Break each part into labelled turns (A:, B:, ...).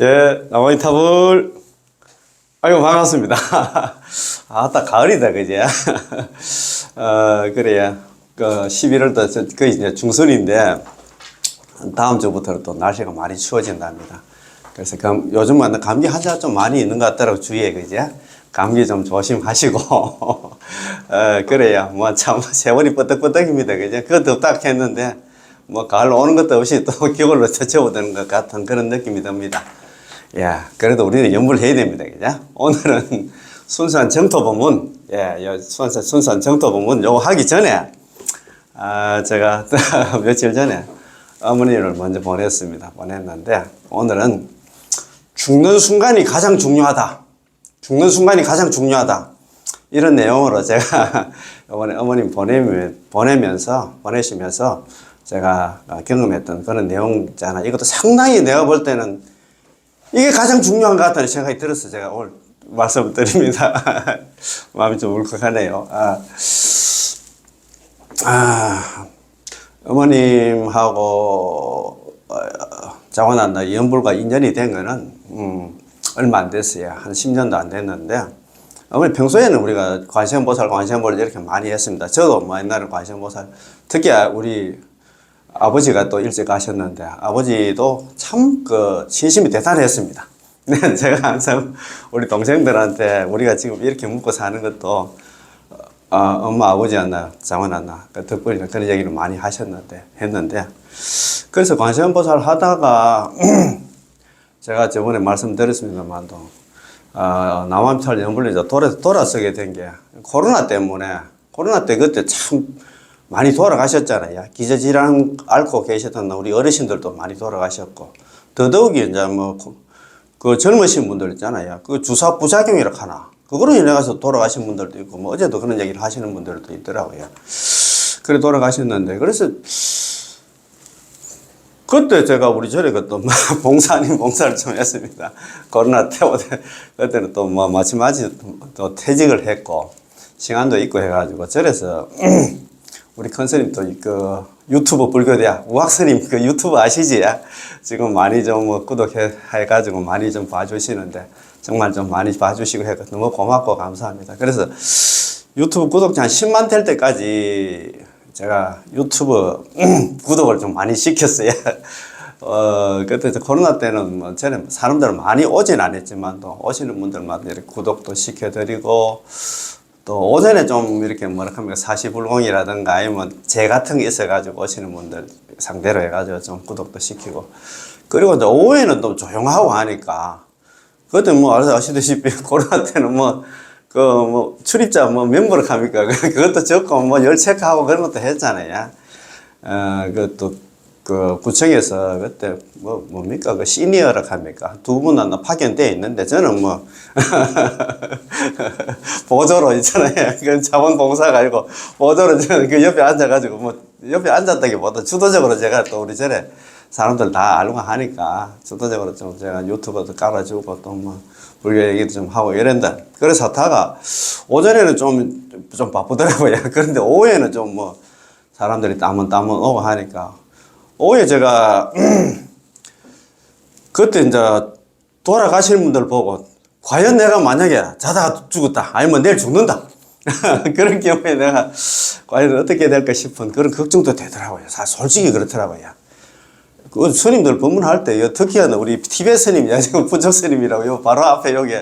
A: 예, 나무위타불. 아이고, 반갑습니다. 아따, 가을이다, 그제? 그래야. 11월도 거의 이제 중순인데, 다음 주부터는 또 날씨가 많이 추워진답니다. 그래서 요즘은 감기 환자가 좀 많이 있는 것 같더라고, 주위에, 그제? 감기 좀 조심하시고. 그래야, 뭐, 참, 세월이 뻗덕뻗덕입니다, 그제? 그것도 딱 했는데, 뭐, 가을 오는 것도 없이 또 겨울로 접어드는 것 같은 그런 느낌이 듭니다. 야, 그래도 우리는 연구를 해야 됩니다. 그죠? 오늘은 순수한 정토부문, 순수한 정토부문 요거 하기 전에, 제가 며칠 전에 어머니를 먼저 보냈는데, 오늘은 죽는 순간이 가장 중요하다. 죽는 순간이 가장 중요하다. 이런 내용으로 제가 이번에 어머님 보내시면서 제가 경험했던 그런 내용 있잖아. 이것도 상당히 내가 볼 때는 이게 가장 중요한 것 같다는 생각이 들어서 제가 오늘 말씀드립니다. 마음이 좀 울컥하네요. 어머님하고 자원한다 연불과 인연이 된 거는 얼마 안 됐어요. 한 10년도 안 됐는데, 어머니 평소에는 우리가 관세음보살 이렇게 많이 했습니다. 저도 뭐 옛날에 관세음보살, 특히 우리 아버지가 또 일찍 가셨는데, 아버지도 참 신심이 대단했습니다. 네, 제가 항상 우리 동생들한테 우리가 지금 이렇게 먹고 사는 것도, 엄마, 아버지였나, 장원았나, 덕분이나 그런 얘기를 많이 했는데, 그래서 관세음보살 하다가, 제가 저번에 말씀드렸습니다만도, 남암찰 연불리 돌아서게 된 게, 코로나 때 그때 참, 많이 돌아가셨잖아요. 기저질환 앓고 계셨던 우리 어르신들도 많이 돌아가셨고, 더더욱이 이제 젊으신 분들 있잖아요. 주사 부작용이라 하나. 그거로 인해서 돌아가신 분들도 있고, 어제도 그런 얘기를 하시는 분들도 있더라고요. 그래 돌아가셨는데, 그래서, 그때 제가 우리 절에 봉사 아닌 봉사를 좀 했습니다. 코로나 때문에, 그때는 또 마침 또 퇴직을 했고, 시간도 있고 해가지고, 절에서, 우리 큰 스님 또 유튜브 불교대학 우학스님 유튜브 아시지? 지금 많이 좀 구독해가지고 많이 좀 봐주시는데, 정말 좀 많이 봐주시고 해서 너무 고맙고 감사합니다. 그래서 유튜브 구독자 한 10만 될 때까지 제가 유튜브 구독을 좀 많이 시켰어요. 그때 코로나 때는 저는 사람들 많이 오진 않았지만 또 오시는 분들마다 이렇게 구독도 시켜드리고, 또 오전에 좀 이렇게 사시불공이라든가 아니면 제 같은 게 있어가지고 오시는 분들 상대로 해가지고 좀 구독도 시키고, 그리고 이제 오후에는 또 조용하고 하니까, 그때 아시다시피 코로나 때는 출입자 멤버를 합니까? 그것도 적고 열 체크하고 그런 것도 했잖아요. 구청에서 그때 뭡니까? 시니어라 합니까? 두 분은 파견되어 있는데, 저는 보조로 있잖아요. 그 자원봉사가 아니고, 보조로 저는 옆에 앉아가지고, 옆에 앉았다기보다 주도적으로 제가 또 우리 절에 사람들 다 알고 하니까, 주도적으로 좀 제가 유튜브도 깔아주고, 또 불교 얘기도 좀 하고 이런다. 그래서 하다가, 오전에는 좀 바쁘더라고요. 그런데 오후에는 사람들이 땀은 오고 하니까, 오후에 제가, 그때 이제 돌아가시는 분들 보고, 과연 내가 만약에 자다가 죽었다, 아니면 내일 죽는다. 그런 경우에 내가 과연 어떻게 될까 싶은 그런 걱정도 되더라고요. 솔직히 그렇더라고요. 스님들 법문할 때, 특히나 우리 티베트 스님, 지금 부처 스님이라고, 바로 앞에 여기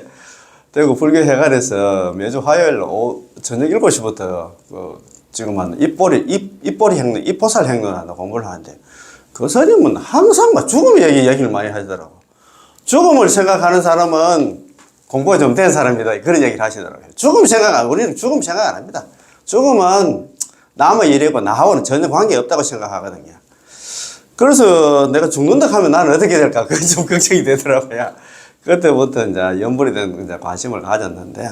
A: 대구 불교회관에서 매주 화요일 저녁 7시부터 지금 입보살 행론하는 공부를 하는데, 그 스님은 항상 죽음 얘기를 많이 하시더라고. 죽음을 생각하는 사람은 공부가 좀 된 사람이다. 그런 얘기를 하시더라고요. 우리는 죽음 생각 안 합니다. 죽음은 남의 일이고 나하고는 전혀 관계없다고 생각하거든요. 그래서 내가 죽는다 하면 나는 어떻게 될까? 그게 좀 걱정이 되더라고요. 그때부터 이제 연불이 된 관심을 가졌는데,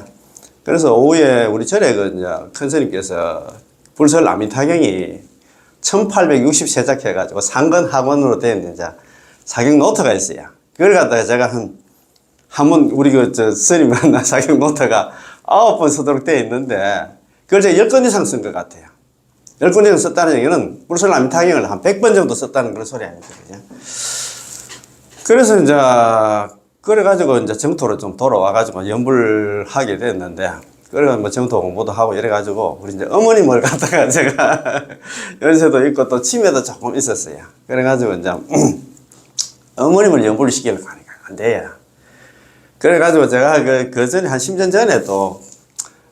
A: 그래서 오후에 우리 절에 큰 스님께서 불설 아미타경이 1860세작 해가지고 상건학원으로 된 사경 노트가 있어요. 그걸 갖다가 제가 한번 우리 스님 만나 사경 노트가 9번 쓰도록 되어 있는데, 그걸 제가 10권 이상 쓴 것 같아요. 10권 이상 썼다는 얘기는 불설남타경을 한 100번 정도 썼다는 그런 소리 아닙니까? 그죠? 그래서 이제 그래가지고 이제 정토로 좀 돌아와가지고 연불하게 됐는데, 그래가 뭐 정토 공부도 하고 이래가지고 우리 이제 어머님을 갖다가 제가 연세도 있고 또 치매도 조금 있었어요. 그래가지고 이제 어머님을 연불을 시키려고 하니까 안 돼요. 그래가지고 제가 그 전에 한 10년 전에 또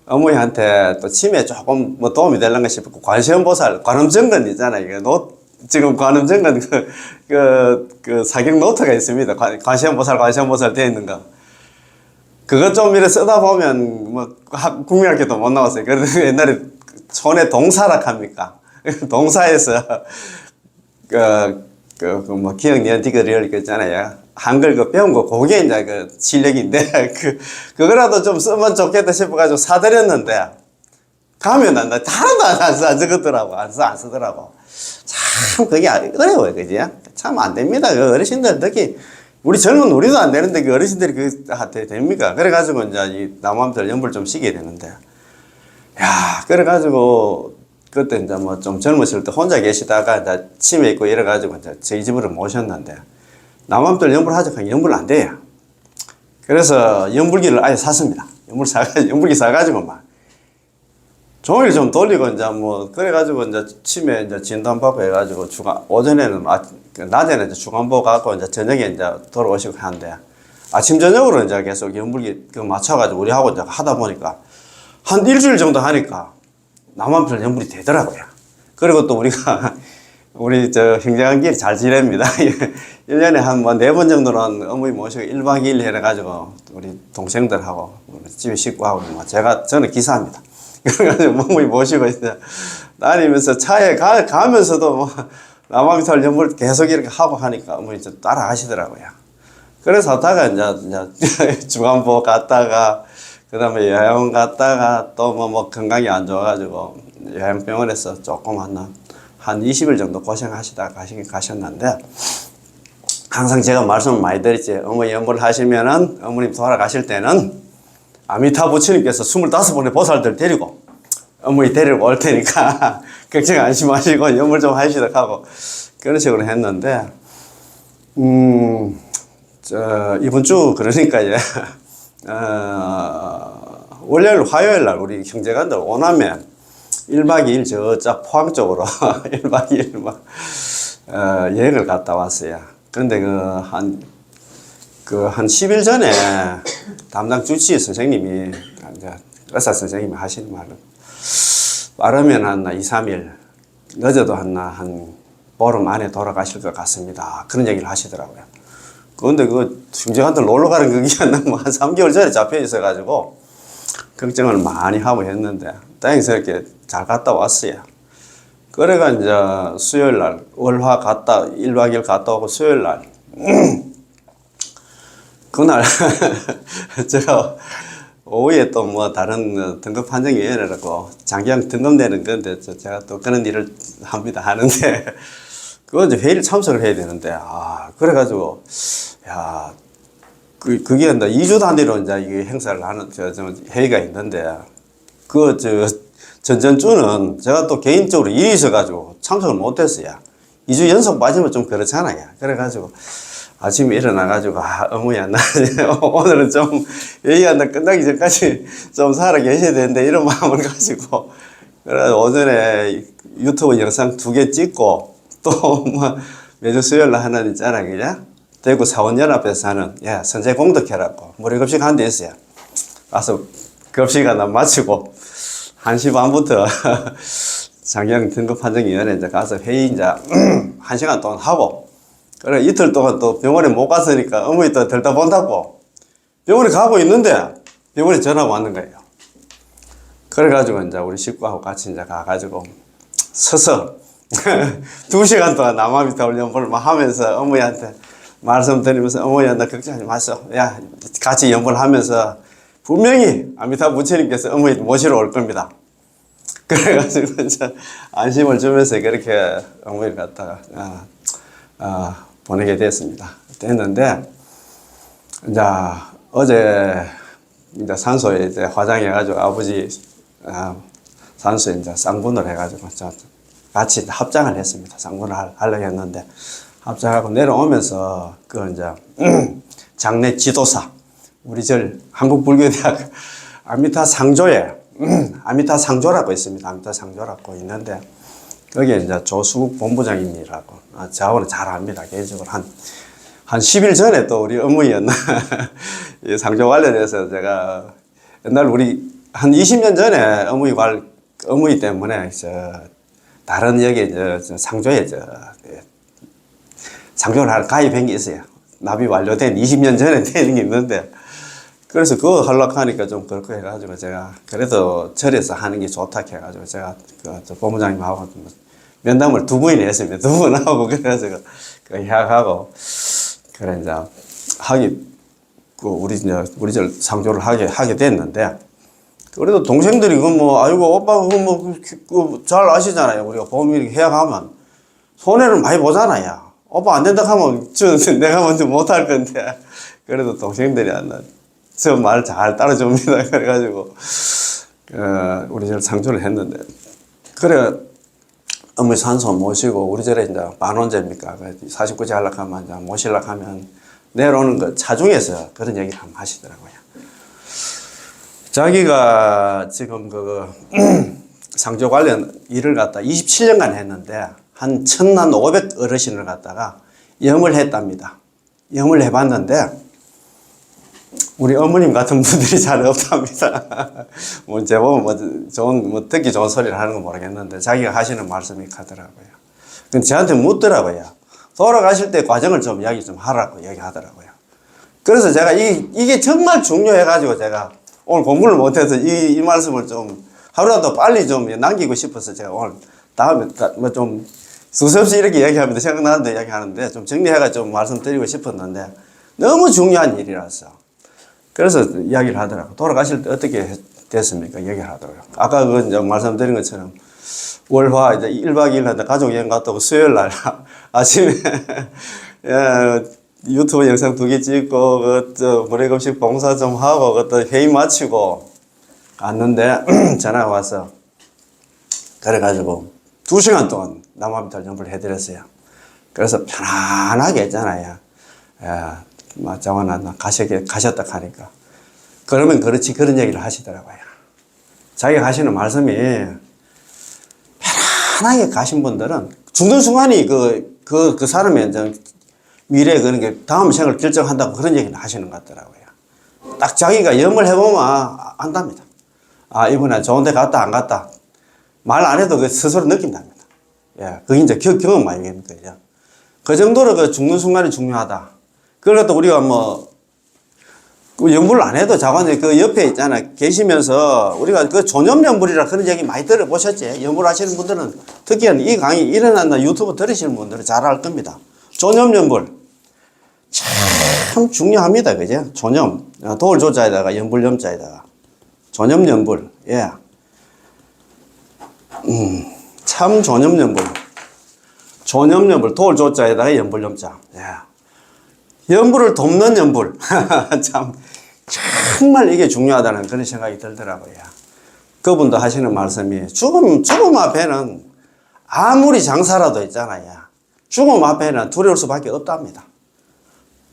A: 어머니한테 또 치매에 조금 뭐 도움이 되려나 싶고 관세음보살, 관음정근 있잖아요. 지금 관음정근 그 사경 노트가 있습니다. 관세음보살 되어 있는 거. 그것 좀 이렇게 쓰다 보면 뭐 국민학교도 못 나왔어요. 그래서 옛날에 촌에 동사락 합니까? 동사에서 뭐 기억 니언티그리얼 있잖아요. 한글 배운 거 그게 이제 그 실력인데 그거라도 좀 쓰면 좋겠다 싶어가지고 사드렸는데 가면 안 돼. 다른도 안 쓰더라고. 안 쓰더라고. 참 그게 어려워요, 그지? 참 안 됩니다. 그 어르신들 특히 우리 젊은 우리도 안 되는데 그 어르신들이 됩니까? 그래가지고 이제 이 남한들 연불 좀 시게 되는데, 야, 그래가지고 그때 이제 뭐 좀 젊으실 때 혼자 계시다가 이제 치매 있고 이래가지고 이제 저희 집으로 모셨는데, 남한들 연불 하자 하면 연불 안 돼요. 그래서 연불기를 아예 샀습니다. 연불기 사가지고 막 종일 좀 돌리고 이제 뭐 그래가지고 이제 치매 이제 진단받고 해가지고 오전에는 낮에는 이제 주간보 갖고 이제 저녁에 이제 돌아오시고 하는데 아침 저녁으로 이제 계속 연불기 맞춰가지고 우리하고 이제 하다 보니까 한 일주일 정도 하니까 남한편 연불이 되더라고요. 그리고 또 우리가 우리 형제간끼리 잘 지냅니다. 1년에 한 뭐 4번 정도는 어머니 모시고 1박 2일 해가지고 우리 동생들하고 집에 식구하고 저는 기사입니다. 그래가지고 어머니 모시고 이제 다니면서 차에 가면서도 뭐 남한철 연불 계속 이렇게 하고 하니까 어머니 좀 따라 하시더라고요. 그래서 하다가 이제 주간보 갔다가 그 다음에 요양원 갔다가 또 뭐 건강이 안 좋아가지고 요양병원에서 조금 한 20일 정도 고생하시다가 가셨는데 항상 제가 말씀을 많이 드렸지. 어머니 연불 하시면은 어머님 돌아가실 때는 아미타 부처님께서 25분의 보살들 데리고 어머니 데리고 올 테니까 걱정 안심하시고 연불 좀 하시도록 하고 그런 식으로 했는데 이번 주 그러니까 월요일 화요일 날 우리 형제간들 오남에 1박 2일 저쪽 포항 쪽으로 1박 2일 여행을 갔다 왔어요. 그런데 한 10일 전에 담당 주치 선생님이 의사 선생님이 하시는 말은 빠르면 한 2, 3일 늦어도 한 보름 안에 돌아가실 것 같습니다. 그런 얘기를 하시더라고요. 그런데 형제간들 놀러 가는 그게 한 3개월 전에 잡혀 있어가지고 걱정을 많이 하고 했는데 다행스럽게 잘 갔다 왔어요. 그래가 이제 수요일 날 월화 1박 2일 갔다 오고 수요일 날 그날 제가 오후에 또 뭐 다른 등급 판정위원회라고 장기형 등급 내는 건데 제가 또 그런 일을 하는데 그거 이제 회의를 참석을 해야 되는데 그래가지고 그게 이제 2주 단위로 이제 이 행사를 하는 회의가 있는데 전전주는 제가 또 개인적으로 일이 있어가지고 참석을 못했어요. 2주 연속 빠지면 좀 그렇잖아요. 그래가지고 아침에 일어나가지고 어머니야 나 오늘은 좀 회의가 끝나기 전까지 좀 살아 계셔야 되는데 이런 마음을 가지고 그래 오전에 유튜브 영상 2개 찍고 또 뭐 매주 수요일 날 하는 있잖아요. 그냥 대구 사원연합에서 하는 선제 공덕회라고 무료급식 한 데 있어요. 가서 급식 하나 마치고 1시 반부터 장기형 등급판정위원회 이제 가서 회의 이제 1시간 동안 하고 그래 이틀 동안 또 병원에 못 갔으니까 어머니 또 들다 본다고 병원에 가고 있는데 병원에 전화가 왔는 거예요. 그래가지고 이제 우리 식구하고 같이 이제 가가지고 서서 2시간 동안 남아미타 연불을 막 하면서 어머니한테 말씀드리면서 어머니한테 걱정하지 마세요. 같이 연불 하면서 분명히 아미타 부처님께서 어머니 모시러 올 겁니다. 그래가지고 이제 안심을 주면서 그렇게 어머니를 갖다가 보내게 됐는데 이제 어제 이제 산소에 이제 화장해가지고 아버지 산소에 이제 쌍분을 해가지고 같이 합장을 했습니다. 쌍분을 하려고 했는데 합작하고 내려오면서, 그 이제, 장례 지도사, 우리 한국불교대학 아미타 상조에, 아미타 상조라고 있습니다. 아미타 상조라고 있는데, 거기에 이제 조수국 본부장님이라고, 저하고는 잘 압니다. 개인적으로 한 10일 전에 또 우리 어머니였나, 이 상조 관련해서 제가, 옛날 우리 한 20년 전에 어머니 때문에, 다른 여기, 상조에, 상조를 하러 가입한 게 있어요. 납입 완료된 20년 전에 되는 게 있는데, 그래서 그거 하려고 하니까 좀 그렇고 해가지고 제가, 그래도 절에서 하는 게 좋다 해가지고 제가, 본부장님하고 면담을 2번이나 했습니다. 2번 하고, 그래가지고, 그 예약하고, 그래, 이제, 우리 절 상조를 하게 됐는데, 그래도 동생들이 아이고, 오빠 잘 아시잖아요. 우리가 보험 이렇게 예약하면 손해를 많이 보잖아요. 오빠 안 된다 하면 내가 먼저 못 할 건데. 그래도 동생들이 저 말 잘 따라줍니다. 그래가지고, 우리 절 상조를 했는데. 그래, 어머니 산소 모시고, 우리 절에 이제 만원제입니까? 49제 하려고 하면, 이제 모시려고 하면, 내려오는 거 차중에서 그런 얘기를 한번 하시더라고요. 자기가 지금 상조 관련 일을 갖다 27년간 했는데, 한 1,500 어르신을 갖다가 염을 했답니다. 염을 해봤는데, 우리 어머님 같은 분들이 잘 없답니다. 제보면 듣기 좋은 소리를 하는 건 모르겠는데, 자기가 하시는 말씀이 하더라고요. 근데 저한테 묻더라고요. 돌아가실 때 과정을 좀 이야기 좀 하라고 얘기하더라고요. 그래서 제가 이게 정말 중요해가지고 제가 오늘 공부를 못해서 이 말씀을 좀 하루라도 빨리 좀 남기고 싶어서 제가 오늘 다음에 좀 수없이 이렇게 얘기하면 생각나는데 얘기하는데 좀 정리해가 좀 말씀드리고 싶었는데 너무 중요한 일이라서 그래서 이야기를 하더라고요. 돌아가실 때 어떻게 됐습니까? 얘기를 하더라고요. 아까 이제 말씀드린 것처럼 월화 이제 1박 2일 하다 가족 여행 갔다 오고 수요일 날 아침에 유튜브 영상 2개 찍고 불의급식 봉사 좀 하고 또 회의 마치고 갔는데 전화가 와서 그래가지고 2시간 동안 남아비탈 연구를 해드렸어요. 그래서 편안하게 했잖아요. 정원아 가셨다 하니까 그러면 그렇지 그런 얘기를 하시더라고요. 자기가 하시는 말씀이 편안하게 가신 분들은 죽는 순간이 그 사람의 미래 그런 게 다음 생을 결정한다고 그런 얘기를 하시는 것 같더라고요. 딱 자기가 염을 해보면 안답니다. 이번에 좋은 데 갔다 안 갔다 말 안 해도 그 스스로 느낀답니다. 예, 그게 이제 경험 많이 됩니다. 그 정도로 죽는 순간이 중요하다. 그걸 갖다 우리가 연구를 안 해도 자관에 그 옆에 있잖아 계시면서 우리가 그 존염연불이라 그런 얘기 많이 들어보셨지? 연구를 하시는 분들은 특히 이 강의 일어났나 유튜브 들으시는 분들은 잘 알 겁니다. 존염연불 참 중요합니다. 그죠? 존염 도울 조자에다가 연불염자에다가 존염연불 예. 참 존염연불 도울 조자에다가 연불염자 예. 연불을 돕는 연불 참 정말 이게 중요하다는 그런 생각이 들더라고요. 그분도 하시는 말씀이 죽음 앞에는 아무리 장사라도 있잖아요. 죽음 앞에는 두려울 수밖에 없답니다.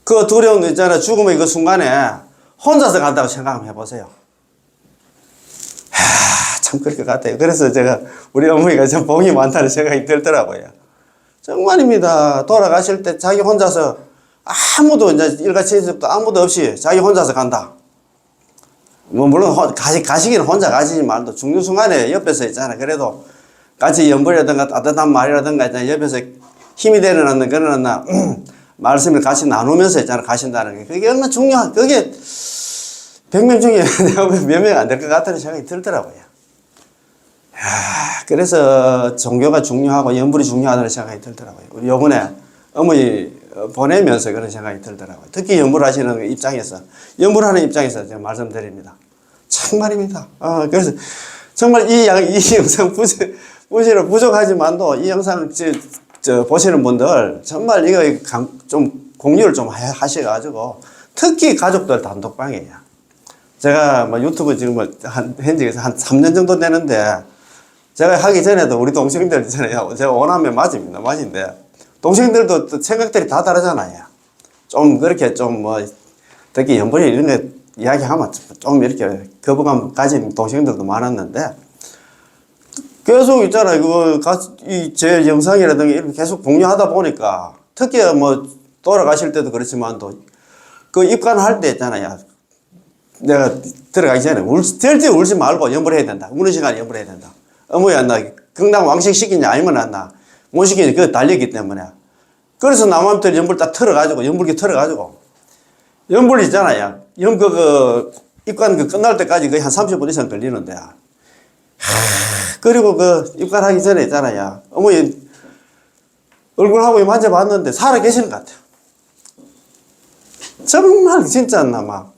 A: 그 두려움 있잖아요. 죽음의 그 순간에 혼자서 간다고 생각 한번 해보세요. 참 그럴 것 같아요. 그래서 제가 우리 어머니가 참 복이 많다는 생각이 들더라고요. 정말입니다. 돌아가실 때 자기 혼자서 아무도 이제 일가친척도 아무도 없이 자기 혼자서 간다. 물론 가시기는 혼자 가시지만 죽는 순간에 옆에서 있잖아. 그래도 같이 연불이라든가 따뜻한 말이라든가 있잖아. 옆에서 힘이 되는 그런 말씀을 같이 나누면서 있잖아. 가신다는 게 그게 얼마나 중요한 그게 100명 중에 몇 명 안 될 것 같다는 생각이 들더라고요. 그래서 종교가 중요하고 연불이 중요하다는 생각이 들더라고요. 우리 요번에 어머니 보내면서 그런 생각이 들더라고요. 특히 연불하시는 입장에서, 연불하는 입장에서 제가 말씀드립니다. 정말입니다. 그래서 정말 이 영상 부족하지만도 이 영상을 보시는 분들 정말 이거 좀 공유를 좀 하셔가지고 특히 가족들 단톡방이에요. 제가 유튜브 지금 현직에서 한 3년 정도 되는데 제가 하기 전에도 우리 동생들 있잖아요. 제가 원하면 맞습니다. 맞인데 동생들도 또 생각들이 다 다르잖아요. 좀 그렇게 좀 뭐 특히 연불이 이런 거 이야기하면 좀 이렇게 거부감 가진 동생들도 많았는데 계속 있잖아요. 제 영상이라든가 이렇게 계속 공유하다 보니까 특히 뭐 돌아가실 때도 그렇지만 또 그 입관할 때 있잖아요. 내가 들어가기 전에 절대 울지 말고 연불해야 된다. 우는 시간에 연불해야 된다. 어머야, 나 경남 왕식 시키냐 아니면 안 나. 못 시키냐 그거 달렸기 때문에. 그래서 남한테 연불 딱 틀어가지고 연불기 틀어가지고 연불 있잖아요. 입관 끝날 때까지 거의 한 30분 이상 걸리는데. 그리고 입관하기 전에 있잖아요. 어머니 얼굴하고 만져봤는데 살아 계시는 것 같아요. 정말 진짜 막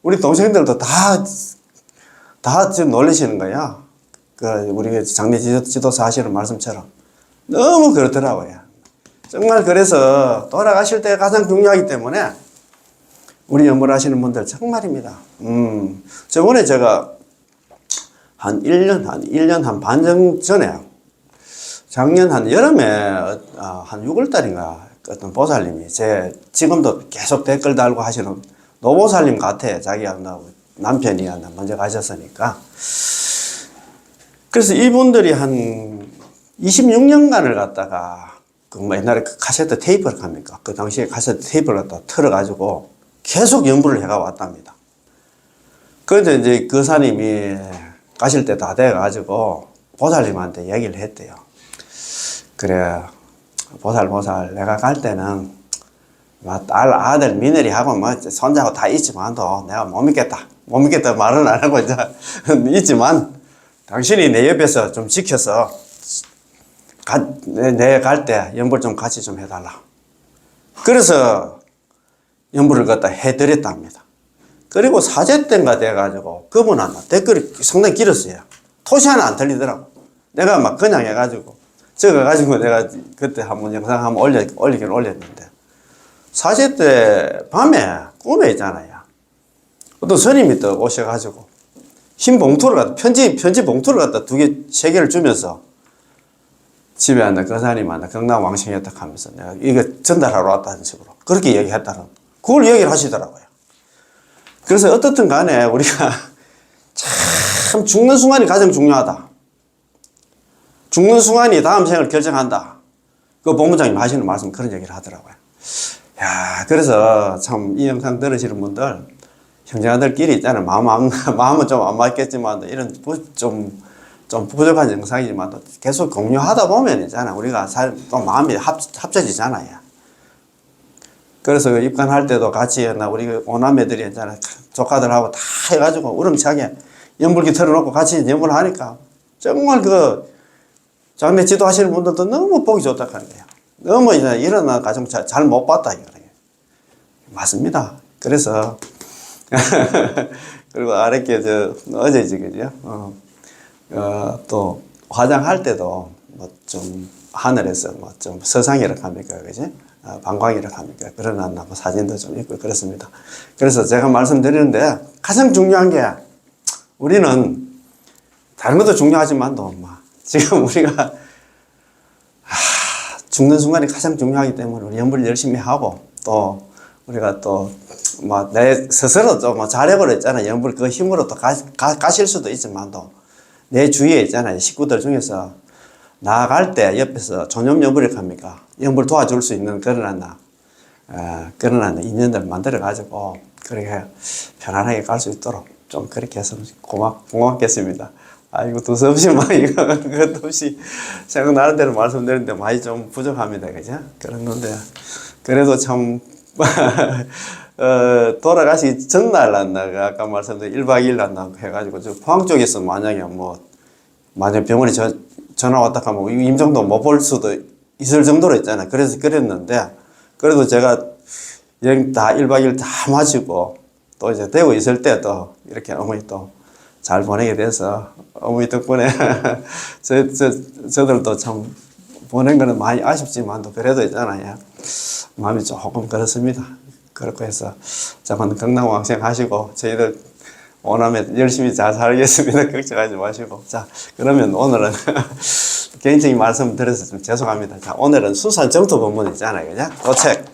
A: 우리 동생들도 다 지금 놀라시는 거야. 우리 장례 지도사 하시는 말씀처럼. 너무 그렇더라고요. 정말 그래서 돌아가실 때 가장 중요하기 때문에 우리 연불하시는 분들 정말입니다. 저번에 제가 한 1년 한 반 전에 작년 한 여름에 한 6월달인가 어떤 보살님이 지금도 계속 댓글 달고 하시는 노보살님 같아. 자기가 남편이 먼저 가셨으니까. 그래서 이분들이 한 26년간을 갖다가 옛날에 카세트 테이프를 합니까? 그 당시에 카세트 테이프를 갖다 틀어가지고 계속 연불을 해가 왔답니다. 그런데 이제 그 사님이 가실 때 다 돼가지고 보살님한테 얘기를 했대요. 그래, 보살, 내가 갈 때는 딸, 아들, 며느리하고 손자하고 다 있지만도 내가 못 믿겠다. 못 믿겠다 말은 안 하고 이제 있지만 당신이 내 옆에서 좀 지켜서 내 갈 때 연불 좀 같이 좀 해달라. 그래서 연불을 갖다 해드렸답니다. 그리고 사제 때인가 돼가지고 그분한테 댓글이 상당히 길었어요. 토시 하나 안 틀리더라고. 내가 막 그냥 해가지고 적어가지고 내가 그때 한번 영상 한번 올리긴 올렸는데 사제 때 밤에 꿈에 있잖아요. 어떤 스님이 또 오셔가지고 흰 봉투를 갖다 편지 봉투를 갖다 2개, 3개를 주면서 집에 앉아 그 사람한테 경남 왕생이었다 하면서 내가 이거 전달하러 왔다는 식으로 그렇게 얘기했다는 그걸 얘기를 하시더라고요. 그래서 어떻든 간에 우리가 참 죽는 순간이 가장 중요하다. 죽는 순간이 다음 생을 결정한다. 그 본부장님 하시는 말씀 그런 얘기를 하더라고요. 야, 그래서 참 이 영상 들으시는 분들 형제자들끼리 있잖아요. 마음은 좀 안 맞겠지만 이런 좀 부족한 영상이지만 계속 공유하다 보면 있잖아. 우리가 또 마음이 합쳐지잖아요. 그래서 입관할 때도 같이 우리 오남매들이 있잖아. 조카들하고 다 해가지고 우렁차게 연불기 틀어놓고 같이 연불을 하니까 정말 장례 지도하시는 분들도 너무 보기 좋다 하는 거야. 너무 일어나 가정 잘 못 봤다 이거예요. 맞습니다. 그래서 그리고 아랫게 어제지 그죠? 또 화장할 때도 뭐 좀 하늘에서 뭐 좀 서상이라 합니까, 그지? 방광이라 합니까? 그런 뭐 사진도 좀 있고 그렇습니다. 그래서 제가 말씀드리는데 가장 중요한 게 우리는 다른 것도 중요하지만도 지금 우리가 죽는 순간이 가장 중요하기 때문에 우리 연불 열심히 하고 또 우리가 또 내 스스로 좀 잘해버려 있잖아요. 연불 그 힘으로 또 가실 수도 있지만도 내 주위에 있잖아요. 식구들 중에서 나아갈 때 옆에서 전염 연불이 합니까? 연불 도와줄 수 있는 그런 인연들 만들어 가지고 그렇게 편안하게 갈 수 있도록 좀 그렇게 했으면 고맙겠습니다. 아이고, 두서없이 그것도 없이 생각나는 대로 말씀드리는데 많이 좀 부족합니다. 그죠? 그런 건데, 그래도 참, 돌아가시기 전날 난다가 아까 말씀드린 1박 2일 난다고 해가지고, 포항 쪽에서 만약에 병원에 전화 왔다 하면 임종도 못 볼 수도 있을 정도로 있잖아요. 그래서 그랬는데, 그래도 제가 여행 다 1박 2일 다 마치고, 또 이제 대구 있을 때 또 이렇게 어머니 또 잘 보내게 돼서 어머니 덕분에 저들도 참 보낸 거는 많이 아쉽지만도 그래도 있잖아요. 마음이 조금 그렇습니다. 그렇고 해서 저건 건강왕생 하시고 저희들 오남에 열심히 잘 살겠습니다. 걱정하지 마시고. 자, 그러면 오늘은 개인적인 말씀 드려서 좀 죄송합니다. 자, 오늘은 순수한 정토 본문 있잖아요. 그죠? 그 책.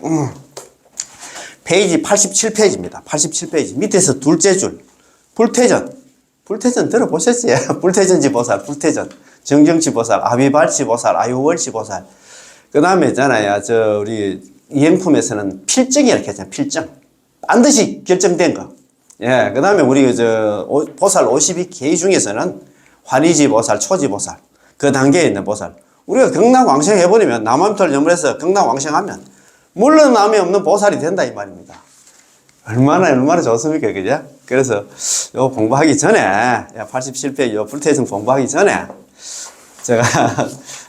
A: 페이지 87페이지입니다. 87페이지. 밑에서 둘째 줄. 불태전. 불태전 들어보셨지? 불태전지보살, 불태전. 정정지보살, 아비발지보살, 아유월지보살. 그 다음에 있잖아요. 우리 이행품에서는 필정이 이렇게 했잖아요. 필정. 반드시 결정된 거. 예. 그 다음에 우리 보살 52개 중에서는 환희지보살, 초지보살. 그 단계에 있는 보살. 우리가 극락왕생 해버리면, 남암털 염불해서 극락왕생하면, 물러남이 없는 보살이 된다, 이 말입니다. 얼마나 좋습니까, 그죠? 그래서, 요 공부하기 전에, 87페이지 요 불태정 공부하기 전에, 제가,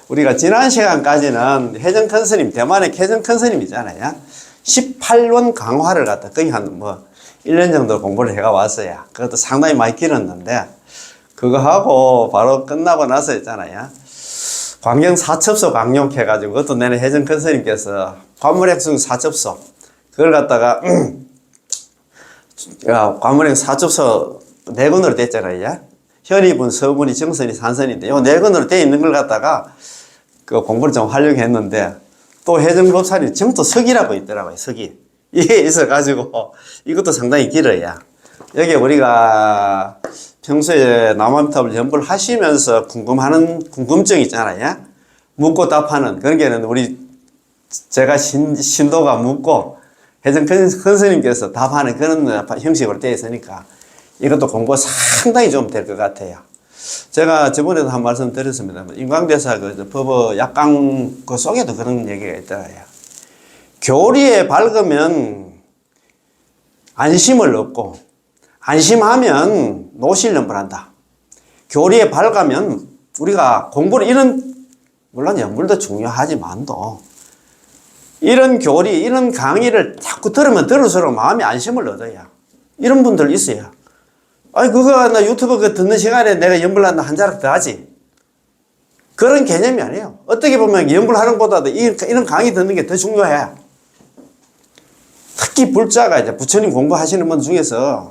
A: 우리가 지난 시간까지는 해정 큰 스님, 대만의 해정 큰 스님이잖아요. 18원 강화를 갖다 거의 한 1년 정도 공부를 해가 왔어요. 그것도 상당히 많이 길었는데, 그거 하고 바로 끝나고 나서 있잖아요. 광경 사첩소 강력해가지고, 그것도 내내 해정 큰 스님께서 관물행승 사첩소, 그걸 갖다가, 관물행 사첩소 4권으로 됐잖아요. 현이분, 서분이, 정선이, 산선인데, 요 4권으로 돼 있는 걸 갖다가 그 공부를 좀 하려고 했는데, 또 해정법사님 정토 서기라고 있더라고요, 서기. 이게 있어가지고, 이것도 상당히 길어요. 여기 우리가 평소에 남암탑을 연불 하시면서 궁금하는 궁금증 있잖아요. 묻고 답하는 그런 게는 제가 신도가 묻고 해정 큰 스님께서 답하는 그런 형식으로 되어 있으니까 이것도 공부가 상당히 좀 될 것 같아요. 제가 저번에도 한 말씀 드렸습니다. 인광대사 법어 약강 그 속에도 그런 얘기가 있더라고요. 교리에 밝으면 안심을 얻고, 안심하면 노실연불한다. 교리에 밝으면 우리가 공부를 물론 연불도 중요하지만도 이런 교리, 이런 강의를 자꾸 들으면 들을수록 마음이 안심을 얻어요. 이런 분들 있어요. 아니, 나 유튜브 듣는 시간에 내가 연불한다 한 자락 더 하지. 그런 개념이 아니에요. 어떻게 보면 연불하는 것보다도 이런 강의 듣는 게 더 중요해. 특히 불자가 이제 부처님 공부하시는 분 중에서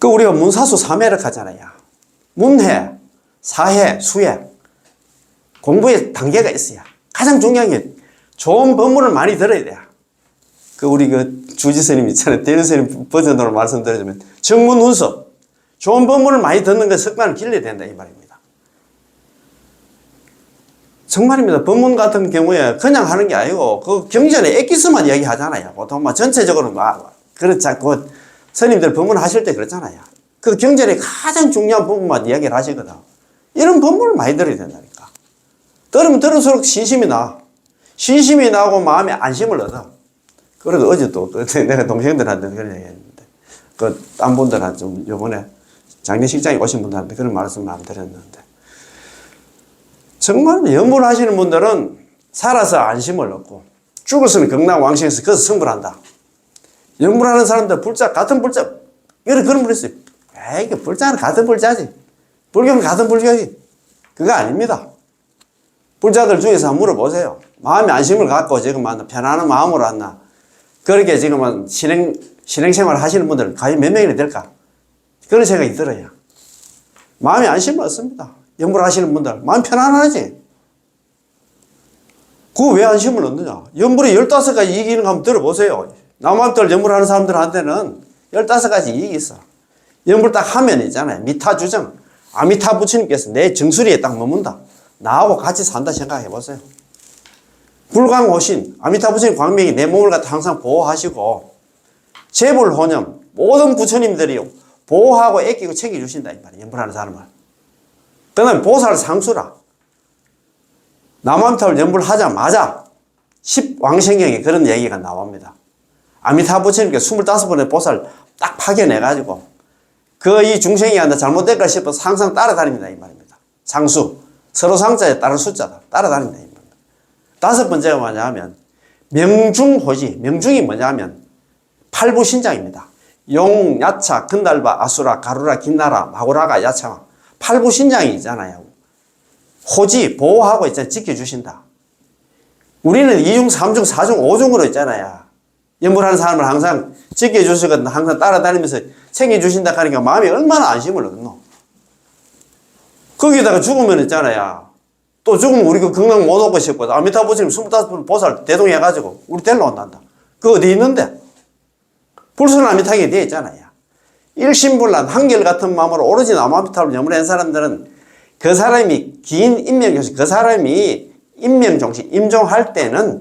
A: 우리가 문사수 3회를 하잖아요. 문회, 사회, 수회. 공부의 단계가 있어요. 가장 중요한 게 좋은 법문을 많이 들어야 돼요. 우리 주지스님 있잖아요. 대현스님 버전으로 말씀드리자면 정문운석. 좋은 법문을 많이 듣는 그 습관을 길러야 된다, 이 말입니다. 정말입니다. 법문 같은 경우에 그냥 하는 게 아니고 경전에 엑기스만 이야기하잖아요. 보통 전체적으로 스님들 법문 하실 때 그렇잖아요. 경전에 가장 중요한 부분만 이야기를 하시거든. 이런 법문을 많이 들어야 된다니까. 들으면 들을수록 신심이 나. 신심이 나고 마음에 안심을 얻어. 그래도 어제 또 내가 동생들한테 그런 얘기 했는데, 딴 분들한테 좀 요번에 장례식장에 오신 분들한테 그런 말씀을 안 드렸는데, 정말 연불 하시는 분들은 살아서 안심을 얻고, 죽었으면 극락왕생에서 거기서 성불한다. 연불하는 사람들 같은 불자, 그런 분 있어요. 이게 불자는 같은 불자지. 불교는 같은 불교지. 그거 아닙니다. 불자들 중에서 한번 물어보세요. 마음의 안심을 갖고 지금 편안한 마음으로 왔나. 그렇게 지금 실행생활 하시는 분들은 과연 몇 명이나 될까? 그런 생각이 들어요. 마음의 안심을 얻습니다. 연불 하시는 분들. 마음 편안하지? 그거 왜 안심을 얻느냐? 연불이 15가지 이익이 한번 들어보세요. 남암들 연불하는 사람들한테는 15가지 이익이 있어. 연불 딱 하면 있잖아요. 미타주정. 아미타 부처님께서 내 정수리에 딱 머문다. 나하고 같이 산다 생각해보세요. 불광호신, 아미타 부처님 광명이 내 몸을 갖다 항상 보호하시고, 재불호념, 모든 부처님들이 보호하고 애끼고 챙겨주신다, 이 말이에요. 연불하는 사람을. 그 다음에 보살 상수라. 남암탑을 연불하자마자 10왕생경에 그런 얘기가 나옵니다. 아미타 부처님께 25번의 보살 딱 파견해가지고, 이 중생이 한다 잘못될까 싶어서 항상 따라다닙니다, 이 말입니다. 상수. 서로 상자에 따른 숫자다. 따라다닌다, 이 말입니다. 5번째가 뭐냐면, 명중호지. 명중이 뭐냐면, 팔부신장입니다. 용, 야차, 근달바, 아수라, 가루라, 긴나라, 마구라가, 야차. 팔부신장이 있잖아요. 호지, 보호하고 있잖아요. 지켜주신다. 우리는 2중, 3중, 4중, 5중으로 있잖아요. 연불하는 사람을 항상 지켜주시거든 항상 따라다니면서 챙겨주신다 하니까 마음이 얼마나 안심을 얻노. 거기다가 죽으면 있잖아요. 또 죽으면 우리 그 건강 못 얻고 싶고 아미타 부처님 25분 보살 대동해가지고 우리 데리러 온단다. 그거 어디 있는데? 불순아미타게 되어 있잖아요. 일심불란 한결같은 마음으로 오로지 남아미타를 염불한 사람들은 그 사람이 긴 인명정신, 그 사람이 인명정신, 임종할 때는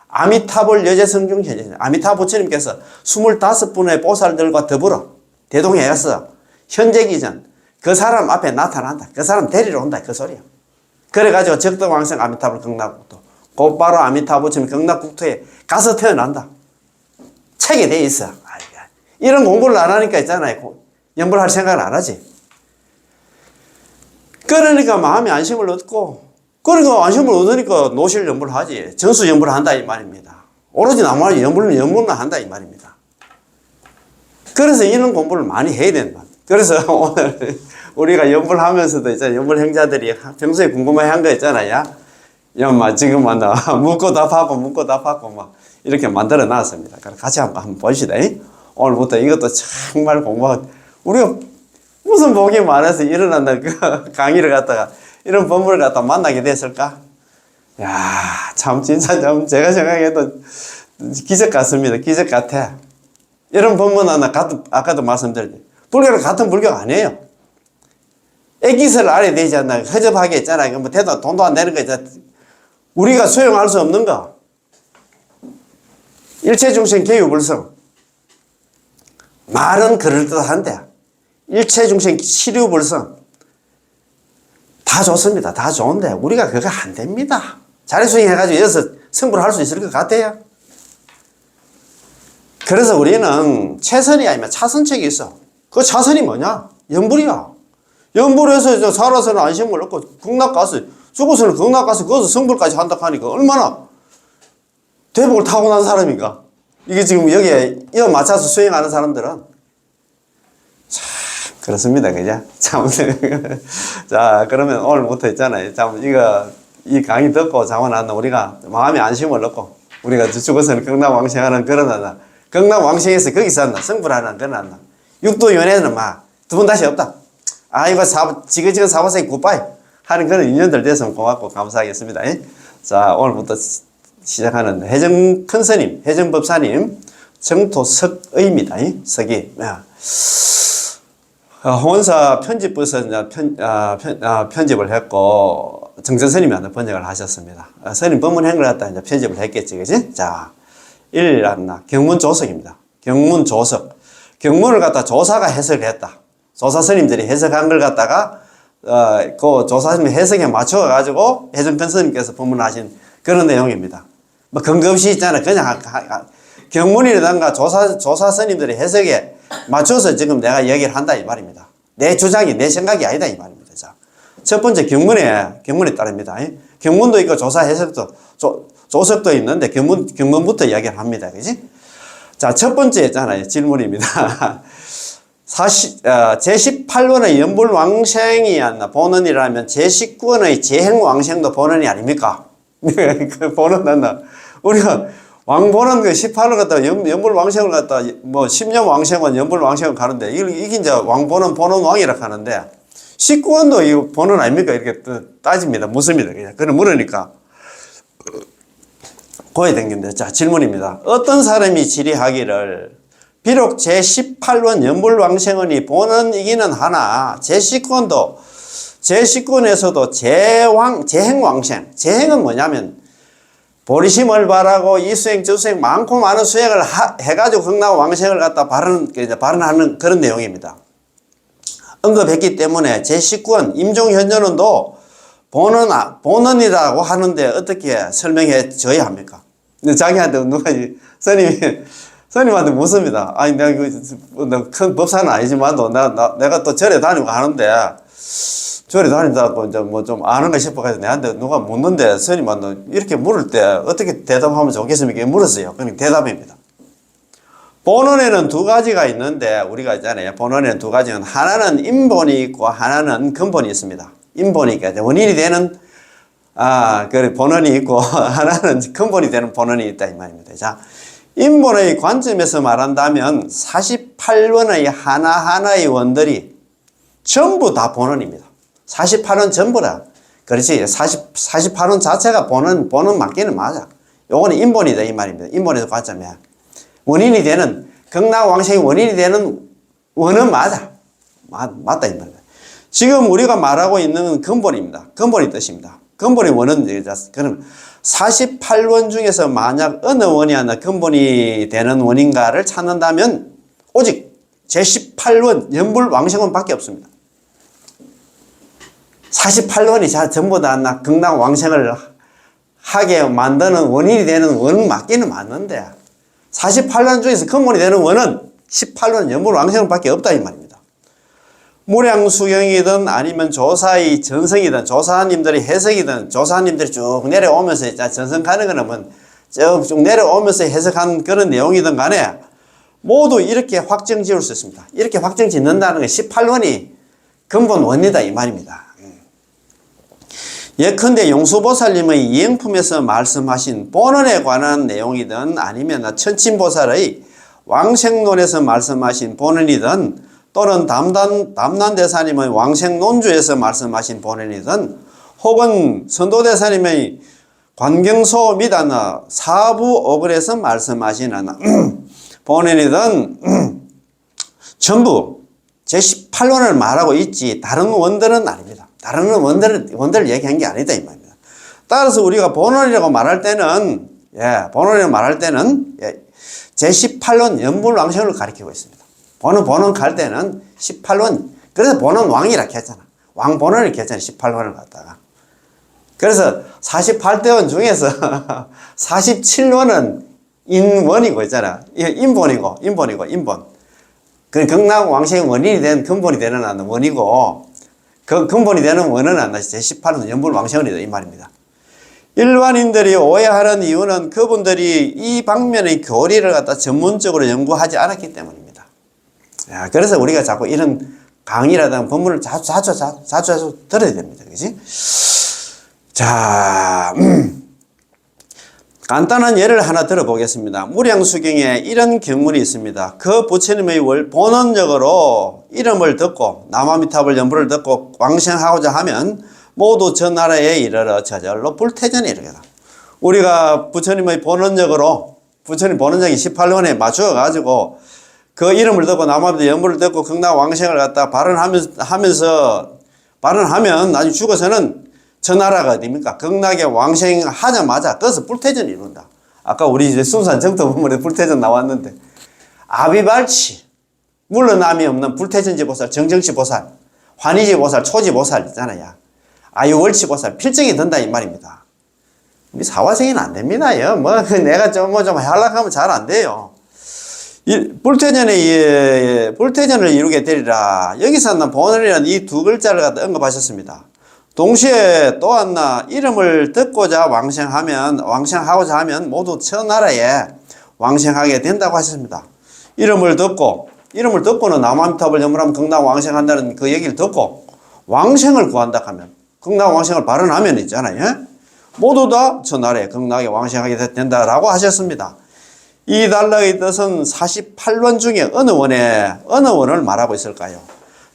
A: 아미타불 여제성중 현재, 아미타 부처님께서 25분의 보살들과 더불어 대동해서 현재기 전 그 사람 앞에 나타난다. 그 사람 데리러 온다. 그 소리야. 그래가지고 적덕왕생 아미타불 극락국토, 곧바로 아미타 부처님 극락국토에 가서 태어난다. 책에 돼 있어. 이런 공부를 안 하니까 있잖아요. 연불할 생각을 안 하지. 그러니까 마음이 안심을 얻고, 그러니까 안심을 얻으니까 노실 연불을 하지. 전수 연불을 한다 이 말입니다. 오로지 나무를 연불만 한다 이 말입니다. 그래서 이런 공부를 많이 해야 된다. 그래서 오늘 우리가 연불하면서도 이제 연불 행자들이 평소에 궁금해한 거 있잖아요. 지금 묻고 답하고 막 이렇게 만들어 놨습니다. 그럼 같이 한번 보시다. 오늘부터 이것도 정말 공부하고, 우리가 무슨 복이 많아서 일어난다 그 강의를 갖다가 이런 법문을 갖다 만나게 됐을까? 야, 참 진짜 좀 제가 생각해도 기적 같습니다. 기적 같아. 이런 법문 하나 아까도 말씀드렸죠. 불교는 같은 불교가 아니에요. 애기서를 알아야 되지 않나. 허접하게 있잖아요. 뭐 대도 돈도 안 내는 거 있잖아. 우리가 수용할 수 없는 거. 일체중생 개유불성. 말은 그럴듯한데 일체중생 시류불성. 다 좋습니다. 다 좋은데 우리가 그거 안 됩니다. 자리 수행해가지고 여기서 성불을 할 수 있을 것 같아요. 그래서 우리는 최선이 아니면 차선책이 있어. 그 차선이 뭐냐? 연불이야. 연불해서 이제 살아서는 안심을 얻고 극락 가서, 죽어서는 극락 가서 거기서 성불까지 한다 하니까 얼마나 대복을 타고난 사람인가? 이게 지금 여기에 이어 맞춰서 수행하는 사람들은 참 그렇습니다. 그죠? 참. 자, 그러면 오늘부터 있잖아요. 참 이 강의 듣고 자원하는 우리가 마음의 안심을 얻고 우리가 죽어서는 극락왕생하는 그런 한다. 극락왕생에서 거기서 한다. 성불하는 그런 한다. 육도연애는 두 번 다시 없다. 이거 지그지그 사바세기 굿바이 하는 그런 인연들 됐으면 고맙고 감사하겠습니다. 자, 오늘부터 시작하는 해정 큰스님, 해정법사님 정토석의입니다. 석이. 홍원사 편집부에서 편집을 했고 정전스님이 하나 번역을 하셨습니다. 스님 법문한 걸 갖다 이제 편집을 했겠지, 그지? 자, 경문조석입니다. 경문조석. 경문을 갖다 조사가 해석했다. 조사 스님들이 해석한 걸 갖다가 그 조사 스님 해석에 맞춰 가지고 해정큰 스님께서 법문하신 그런 내용입니다. 뭐 근거 없이 있잖아. 그냥 경문이라든가 조사 스님들이 해석에 맞춰서 지금 내가 얘기를 한다 이 말입니다. 내 주장이 내 생각이 아니다 이 말입니다. 자, 첫 번째 경문에 따릅니다. 경문도 있고 조사 해석도 조석도 있는데 경문부터 이야기를 합니다. 그지? 자, 첫 번째 있잖아요. 질문입니다. 제18원의 연불왕생이 본원이라면 제19원의 재행왕생도 본원이 아닙니까? 그 본원 난다. 우리가 왕본원 그 18원 갖다 연불왕생을 갖다 10년 왕생원 연불왕생을 가는데 이게 이제 왕본원 본원왕이라고 하는데 19원도 이 본원 아닙니까? 이렇게 따집니다. 묻습니다. 그냥 물으니까 고에 댕긴데. 자, 질문입니다. 어떤 사람이 질의하기를 비록 제18원 연불왕생원이 본원이기는 하나 제19원에서도 재행왕생. 재행은 뭐냐면 보리심을 바라고 이수행 저수행 많고 많은 수행을 해가지고 극락왕생을 갖다 발언하는 그런 내용입니다. 언급했기 때문에 제19원 임종현전원도 본원이라고 하는데 어떻게 설명해 줘야 합니까? 자기한테 누가 스님한테 묻습니다. 아니, 내가 큰 법사는 아니지만도 내가 또 절에 다니고 하는데, 절에 다닌다고 이제 뭐 좀 아는가 싶어가지고 내한테 누가 묻는데, 스님한테 이렇게 물을 때 어떻게 대답하면 좋겠습니까? 물었어요. 그러니까 대답입니다. 본원에는 두 가지가 있는데, 우리가 있잖아요. 본원에는 두 가지는, 하나는 인본이 있고, 하나는 근본이 있습니다. 인본이 있고, 원인이 되는, 본원이 있고, 하나는 근본이 되는 본원이 있다, 이 말입니다. 자, 인본의 관점에서 말한다면 48원의 하나하나의 원들이 전부 다 본원입니다. 48원 전부라. 그렇지. 48원 자체가 본원 맞기는 맞아. 요거는 인본이다 이 말입니다. 인본에서 관점에 원인이 되는 극락왕생이 원인이 되는 원은 맞아. 맞다 이 말입니다. 지금 우리가 말하고 있는 근본입니다. 근본의 뜻입니다. 근본의 원은 그럼 48원 중에서 만약 어느 원이 하나 근본이 되는 원인가를 찾는다면 오직 제18원 연불왕생원 밖에 없습니다. 48원이 전부 다 극락왕생을 하게 만드는 원인이 되는 원은 맞기는 맞는데 48원 중에서 근본이 되는 원은 18원 연불왕생원 밖에 없다 이 말입니다. 무량수경이든 아니면 조사의 전성이든 조사님들의 해석이든 조사님들이 쭉 내려오면서 전성 가는 거는 쭉 내려오면서 해석한 그런 내용이든 간에 모두 이렇게 확정 지을 수 있습니다. 이렇게 확정 짓는다는 게 18원이 근본 원이다 이 말입니다. 예컨대 용수보살님의 이행품에서 말씀하신 본원에 관한 내용이든 아니면 천친보살의 왕생론에서 말씀하신 본원이든 또는 담난대사님의 왕생논주에서 말씀하신 본원이든 혹은 선도대사님의 관경소 및 사부오글에서 말씀하시는 본원이든 전부 제18원을 말하고 있지 다른 원들은 아닙니다. 다른 원들을 얘기한 게 아니다 이 말입니다. 따라서 우리가 본원이라고 말할 때는 제18원 연불왕생을 가리키고 있습니다. 본원 갈 때는 18원, 그래서 본원 왕이라 했잖아. 왕본원을 했잖아. 18원을 갖다가. 그래서 48대원 중에서 47원은 인원이고 있잖아. 인본이고. 그 극락왕생의 원인이 된 근본이 되는 원이고, 그 근본이 되는 원은 제18원 연불왕생원이다 이 말입니다. 일반인들이 오해하는 이유는 그분들이 이 방면의 교리를 갖다 전문적으로 연구하지 않았기 때문입니다. 그래서 우리가 자꾸 이런 강의라든가 본문을 자주 들어야 됩니다. 그지? 자, 간단한 예를 하나 들어보겠습니다. 무량수경에 이런 경문이 있습니다. 그 부처님의 본원적으로 이름을 듣고 남아미타불 연불을 듣고 왕생하고자 하면 모두 저 나라에 이르러 저절로 불태전에 이르게다. 우리가 부처님의 본원적으로 부처님 본원적인 18원에 맞추어 가지고 그 이름을 듣고 남아미타 연불을 듣고 극락왕생을 갖다 발언하면서 발언하면 나중에 죽어서는 저 나라가 어디입니까? 극락에 왕생하자마자 거기서 불태전이 이룬다. 아까 우리 이제 순산 정토부문에 불태전 나왔는데 아비발치 물러남이 없는 불태전지보살, 정정치보살, 환희지보살, 초지보살 있잖아요. 아유월치보살 필정이 든다 이 말입니다. 우리 사화생이는 안 됩니다. 내가 좀 하려고 잘 안 돼요. 불태전을 이루게 되리라. 여기서 본원이라는 이 두 글자를 갖다 언급하셨습니다. 동시에 또 하나 이름을 듣고자 왕생하고자 하면 모두 저 나라에 왕생하게 된다고 하셨습니다. 이름을 듣고는 남아미타불 연불하면 극락 왕생한다는 그 얘기를 듣고 왕생을 구한다 하면 극락 왕생을 발언하면 있잖아요. 모두 다 저 나라에 극락에 왕생하게 된다라고 하셨습니다. 이 단락의 뜻은 48원 중에 어느 원을 말하고 있을까요?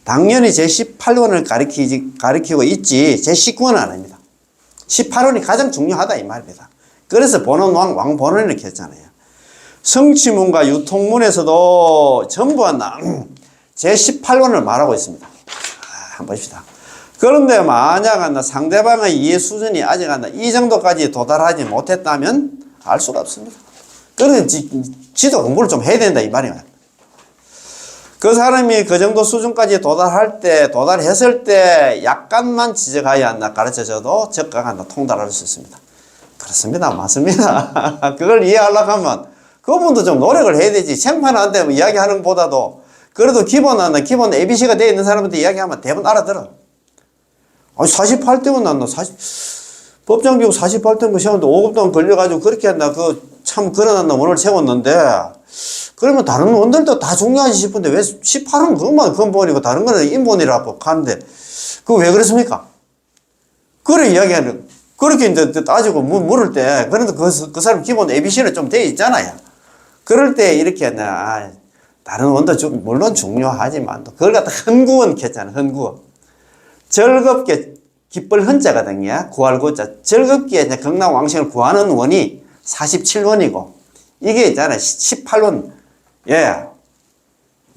A: 당연히 제18원을 가리키고 있지 제19원은 아닙니다. 18원이 가장 중요하다 이 말입니다. 그래서 본원 왕본원을 이렇게 했잖아요. 성취문과 유통문에서도 전부 제18원을 말하고 있습니다. 한번 보십시다. 그런데 만약 상대방의 이해 수준이 아직 이 정도까지 도달하지 못했다면 알 수가 없습니다. 그래서 지도 공부를 좀 해야 된다 이 말이에요. 그 사람이 그 정도 수준까지 도달했을 때 약간만 지적하여 가르쳐줘도 적각한다 통달할 수 있습니다. 그렇습니다. 맞습니다. 그걸 이해하려고 하면 그분도 좀 노력을 해야 되지. 생판한테 이야기하는 것보다도 그래도 기본 ABC가 되어 있는 사람한테 이야기하면 대부분 알아들어. 아니 48등은 법정기구 48등 시험도 5급 동안 걸려가지고 그렇게 한다. 참 그러나 원을 세웠는데 그러면 다른 원들도 다 중요하지 싶은데 왜 18은 그것만 근본이고 다른 거는 인본이라고 하는데 그거 왜 그렇습니까? 그래 이야기하는 그렇게 이제 따지고 물을 때 그래도 그 사람 기본 ABC는 좀 돼 있잖아요. 그럴 때 이렇게 다른 원도 물론 중요하지만 또 그걸 갖다 헌구원 켰잖아. 헌구원. 즐겁게 기쁠 헌자거든요. 구할 구자. 즐겁게 이제 극락왕생을 구하는 원이 47원이고 이게 있잖아요. 18원. 예.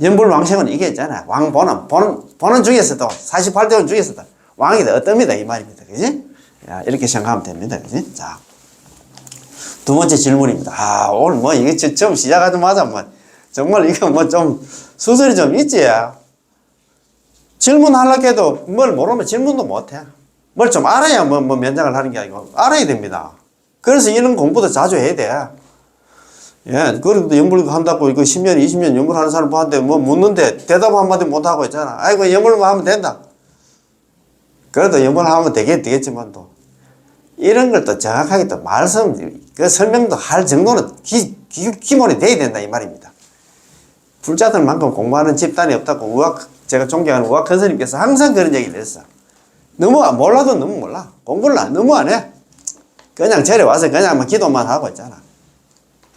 A: 연불왕생은 이게 있잖아요. 보는 중에서도 48대원 중에서도 왕이 어떻습니다. 이 말입니다. 그지? 이렇게 생각하면 됩니다. 그지? 자. 두 번째 질문입니다. 오늘 뭐 이게 처음 시작하자마자 뭐 정말 이거 뭐 좀 수술이 좀 있지. 질문하려고 해도 뭘 모르면 질문도 못해. 뭘 좀 알아야 뭐 면장을 하는 게 아니고 알아야 됩니다. 그래서 이런 공부도 자주 해야 돼. 예, 그래도 연불 한다고 이거 10년, 20년 연불하는 사람 보는데 뭐 묻는데 대답 한마디 못하고 있잖아. 아이고, 연불만 하면 된다. 그래도 연불하면 되겠지만 또 이런 걸 또 정확하게 또 설명도 할 정도는 기본이 돼야 된다 이 말입니다. 불자들만큼 공부하는 집단이 없다고 제가 존경하는 우학 선생님께서 항상 그런 얘기를 했어. 몰라도 너무 몰라. 공부를 너무 안 해. 그냥 절에 와서 그냥 기도만 하고 있잖아.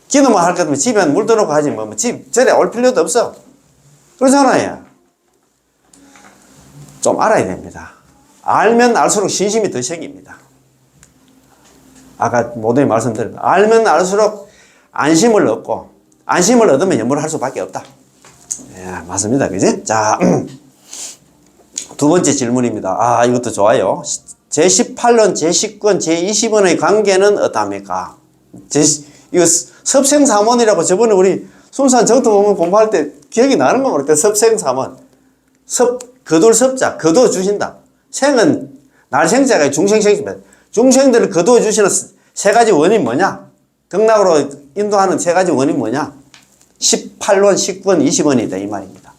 A: 기도만 할 거면 집에 물 들어놓고 하지 집 절에 올 필요도 없어. 그렇잖아요. 좀 알아야 됩니다. 알면 알수록 신심이 더 생깁니다. 아까 모두에 말씀드린 알면 알수록 안심을 얻고 안심을 얻으면 연불을 할 수밖에 없다. 예, 맞습니다. 그지? 자, 두 번째 질문입니다. 이것도 좋아요. 제18원, 제19원, 제20원의 관계는 어떠합니까? 이거 섭생삼원이라고 저번에 우리 순산 정토 보면 공부할 때 기억이 나는 거 모르겠다. 섭생삼원. 거둘 섭자, 거두어 주신다. 생은 날생자가 중생생입니다. 중생들을 거두어 주시는 세 가지 원이 뭐냐? 극락으로 인도하는 세 가지 원이 뭐냐? 18원, 19원, 20원이다 이 말입니다.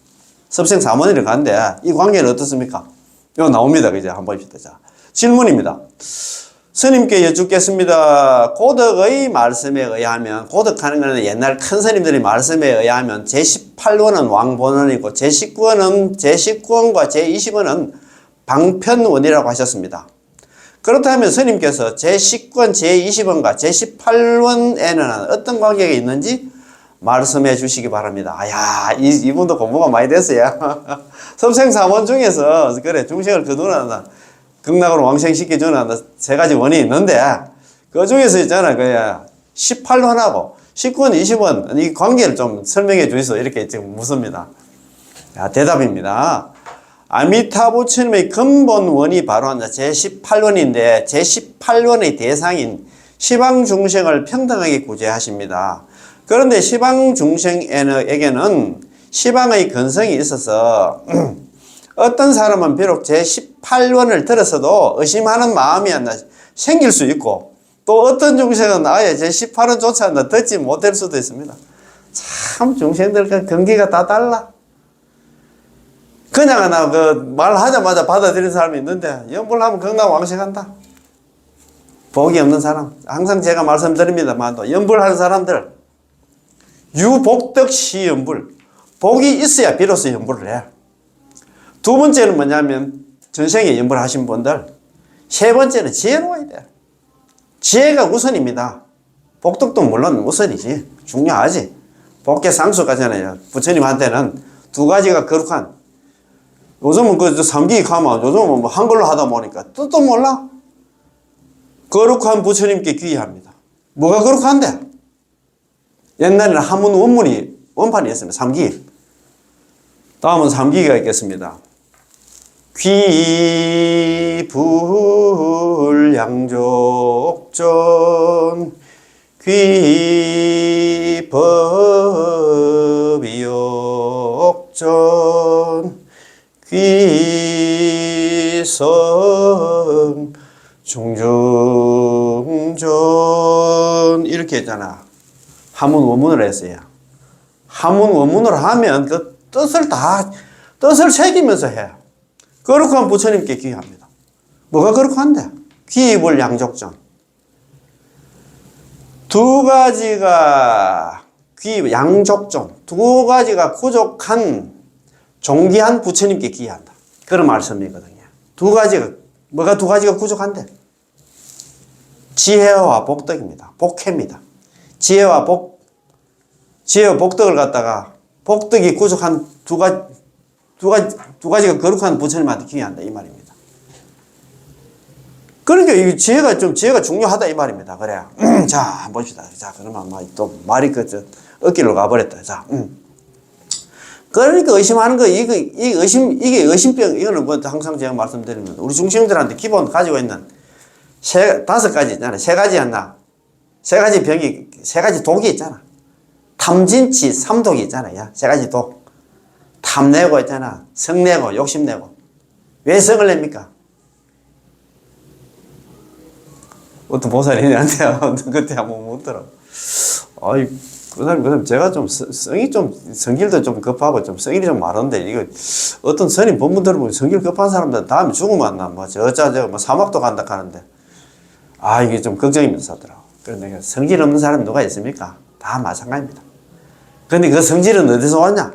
A: 섭생삼원이라고 하는데 이 관계는 어떻습니까? 이거 나옵니다. 그죠? 한번 봅시다. 자, 질문입니다. 스님께 여쭙겠습니다. 고덕의 말씀에 의하면, 고덕하는 것은 옛날 큰 스님들의 말씀에 의하면 제18원은 왕본원이고 제19원과 제20원은 방편원이라고 하셨습니다. 그렇다면 스님께서 제19원, 제20원과 제18원에는 어떤 관계가 있는지 말씀해 주시기 바랍니다. 이분도 공부가 많이 됐어요. 섭생삼원 중에서 그래 중생을 거두는 극락으로 왕생시켜주는 세 가지 원이 있는데 그 중에서 있잖아 18원하고 19원, 20원 이 관계를 좀 설명해 주셔서 이렇게 지금 묻습니다. 대답입니다. 아미타 부처님의 근본원이 바로 제18원인데 제18원의 대상인 시방중생을 평등하게 구제하십니다. 그런데 시방중생에게는 시방의 근성이 있어서 어떤 사람은 비록 제18원을 들었어도 의심하는 마음이 생길 수 있고 또 어떤 중생은 아예 제18원조차 듣지 못할 수도 있습니다. 참 중생들 경기가 다 달라. 그냥 말하자마자 받아들이는 사람이 있는데 연불하면 극락왕생한다. 복이 없는 사람. 항상 제가 말씀드립니다만 또 연불하는 사람들 유복덕시연불 복이 있어야 비로소 연불을 해. 두 번째는 뭐냐면 전생에 연불하신 분들. 세 번째는 지혜로워야 돼. 지혜가 우선입니다. 복덕도 물론 우선이지. 중요하지. 복계 상수가잖아요. 부처님한테는 두 가지가 거룩한. 요즘은 삼기 가면 요즘은 한글로 하다 보니까 뜻도 몰라. 거룩한 부처님께 귀의합니다. 뭐가 거룩한데? 옛날에는 한문 원판이 있습니다. 삼기. 다음은 삼기가 있겠습니다. 귀불양족전 귀법이욕전 귀성 중중전 이렇게 했잖아. 한문 원문을 했어요. 한문 원문을 하면 그 뜻을 새기면서 해. 거룩한 부처님께 귀의합니다. 뭐가 거룩한데? 귀불 양족전. 두 가지가 양족전. 두 가지가 부족한 존귀한 부처님께 귀의한다. 그런 말씀이거든요. 뭐가 두 가지가 부족한데? 지혜와 복덕입니다. 복혜입니다. 지혜와 복, 지혜와 복덕을 갖다가 복덕이 구속한 두 가지가 거룩한 부처님한테 기여한다 이 말입니다. 그러니까 이 지혜가 중요하다 이 말입니다. 그래야 자 한번 봅시다. 자 그러면 또 말이 어깨로 가버렸다. 자 그러니까 의심하는 거 이게 의심병 이거는 뭐 항상 제가 말씀드리면 우리 중생들한테 기본 가지고 있는 다섯 가지 있잖아요. 세 가지 병이 세 가지 독이 있잖아. 탐진치 삼독이 있잖아요. 세 가지 독. 탐내고 있잖아. 성내고 욕심내고. 왜 성을 냅니까? 어떤 보살이냐한테 그때 한번 묻더라. 아이 그 사람 제가 좀 성이 좀 성질도 좀 급하고 좀 성질이 좀 많은데 이거 어떤 스님 본문 들어보면 성질 급한 사람들 다음에 죽으면 나 뭐 뭐 사막도 간다 하는데 이게 좀 걱정이면서 하더라고. 그래서 내가 성질 없는 사람이 누가 있습니까? 다 마찬가지입니다. 근데 그 성질은 어디서 왔냐?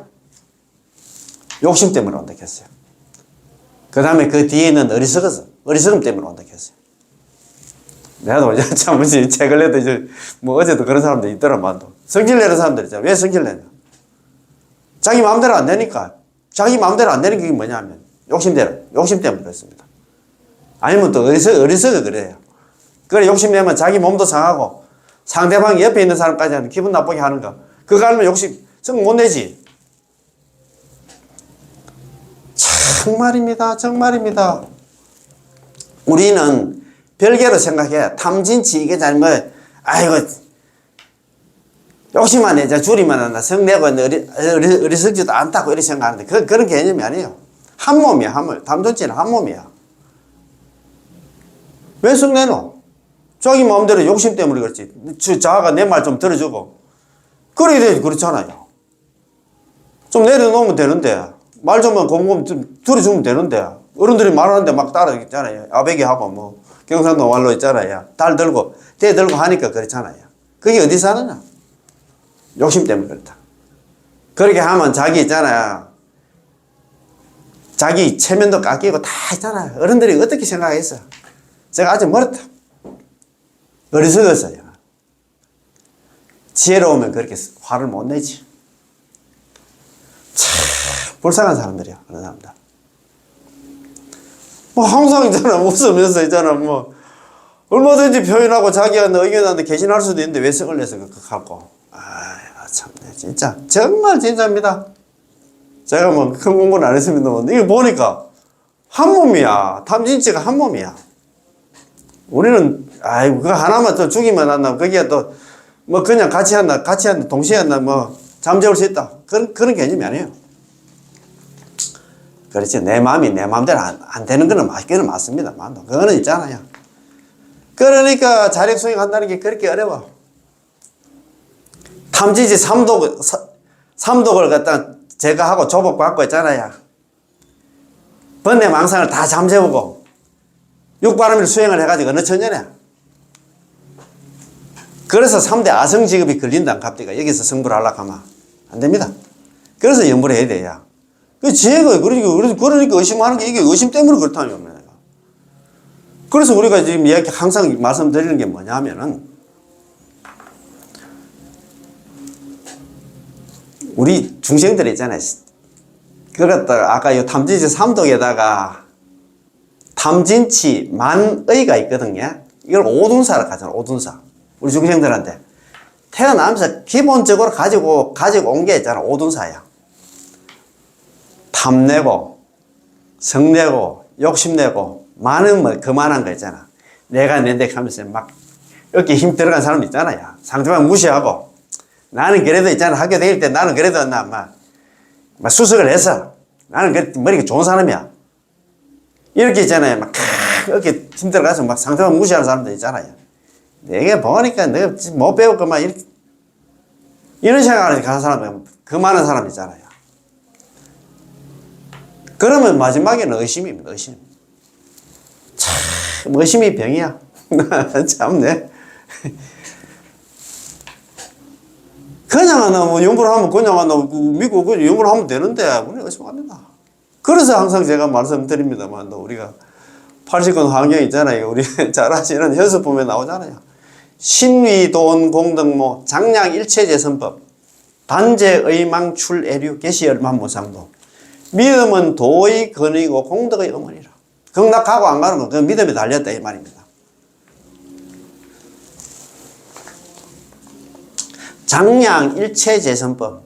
A: 욕심 때문에 온다 했어요. 그 다음에 그 뒤에는 어리석음 때문에 온다 했어요. 내가 참 책을 내도 이제 뭐 어제도 그런 사람들 있더라만 성질 내는 사람들 있잖아. 왜 성질 내냐? 자기 마음대로 안 되니까. 자기 마음대로 안 되는 게 뭐냐면 욕심 때문에 그렇습니다. 아니면 또 어리석어 그래요. 그래 욕심 내면 자기 몸도 상하고 상대방 옆에 있는 사람까지 기분 나쁘게 하는 거. 그거 하면 욕심 성 못 내지. 정말입니다. 우리는 별개로 생각해. 탐진치 이게 잘못 욕심만 내자 줄이면 한다. 성내고 어리석지도 않다고 이렇게 생각하는데 그런 개념이 아니에요. 한 몸이야 탐진치는 한 몸이야. 왜 성내노? 자기 마음대로 욕심 때문에 그렇지. 자아가 내 말 좀 들어주고 그래야 되지. 그렇잖아요. 좀 내려놓으면 되는데 말 좀 곰곰 들어주면 되는데 어른들이 말하는데 막 따라 있잖아요. 아베기 하고 뭐 경상도 말로 있잖아요. 대 들고 하니까 그렇잖아요. 그게 어디서 하느냐? 욕심 때문에 그렇다. 그렇게 하면 자기 있잖아요. 자기 체면도 깎이고 다 있잖아요. 어른들이 어떻게 생각했어? 제가 아직 멀었다. 어리석었어요. 지혜로우면 그렇게 화를 못 내지. 참 불쌍한 사람들이야. 그런 사람들. 뭐 항상 있잖아. 웃으면서 있잖아. 뭐 얼마든지 표현하고 자기한테 의견한테 개신할 수도 있는데 왜 성을 내서 그렇게 갖고. 참네 진짜 정말 진짜입니다. 제가 뭐 큰 공부는 안 했습니다. 이게 보니까 한 몸이야. 탐진치가 한 몸이야. 우리는 그거 하나만 더 죽이면 한다. 거기에 또 뭐 그냥 같이 한다. 동시에 한다. 뭐 잠재울 수 있다. 그런 개념이 아니에요. 그렇지. 내 마음이 내 마음대로 안 되는 거는 맞습니다. 그거는 있잖아요. 그러니까 자력 수행한다는 게 그렇게 어려워. 탐진치 삼독을 갖다 제거하고 조복 받고 있잖아요. 번뇌 망상을 다 잠재우고 육바람일 수행을 해가지고 어느 천년에. 그래서 3대 아성직업이 걸린다. 갑자기 여기서 승부를 하려고 하면 안 됩니다. 그래서 연부를 해야 돼요. 그 지혜가 그러니까 의심하는 게 이게 의심 때문에 그렇다며. 그래서 우리가 지금 이야기 항상 말씀드리는 게 뭐냐면은 우리 중생들 있잖아요. 그걸 갖다가 아까 이 탐진치 삼독에다가 탐진치 만의가 있거든요. 이걸 오둔사라고 하잖아. 오둔사. 우리 중생들한테 태어나면서 기본적으로 가지고 온 게 있잖아. 오둔사야. 탐내고 성내고 욕심내고 많은 뭐 그만한 거 있잖아. 내가 낸데 하면서 막 어깨에 힘 들어간 사람 있잖아요. 상대방 무시하고 나는 그래도 있잖아. 학교 다닐 때 나는 그래도 막 수석을 했어. 나는 머리가 좋은 사람이야. 이렇게 있잖아요. 막 어깨에 힘 들어가서 막 상대방 무시하는 사람들 있잖아요. 내가 보니까 내가 못 배울 것만 이런 생각을 가는 사람, 그 많은 사람 있잖아요. 그러면 마지막에는 의심입니다. 의심. 참 의심이 병이야. 참네. 그냥 하나 뭐 연구를 하면 그냥 하나 믿고 그냥 연구를 하면 되는데 우리가 의심합니다. 그래서 항상 제가 말씀드립니다만 우리가 80권 환경 있잖아요. 우리 잘 아시는 현수 보면 나오잖아요. 신위돈 공덕모 장량일체제선법. 단재 의망 출애류 계시열만 무상도. 믿음은 도의 근이고 공덕의 어머니라. 극락하고 안 가는 건 그 믿음에 달렸다 이 말입니다. 장량 일체재선법.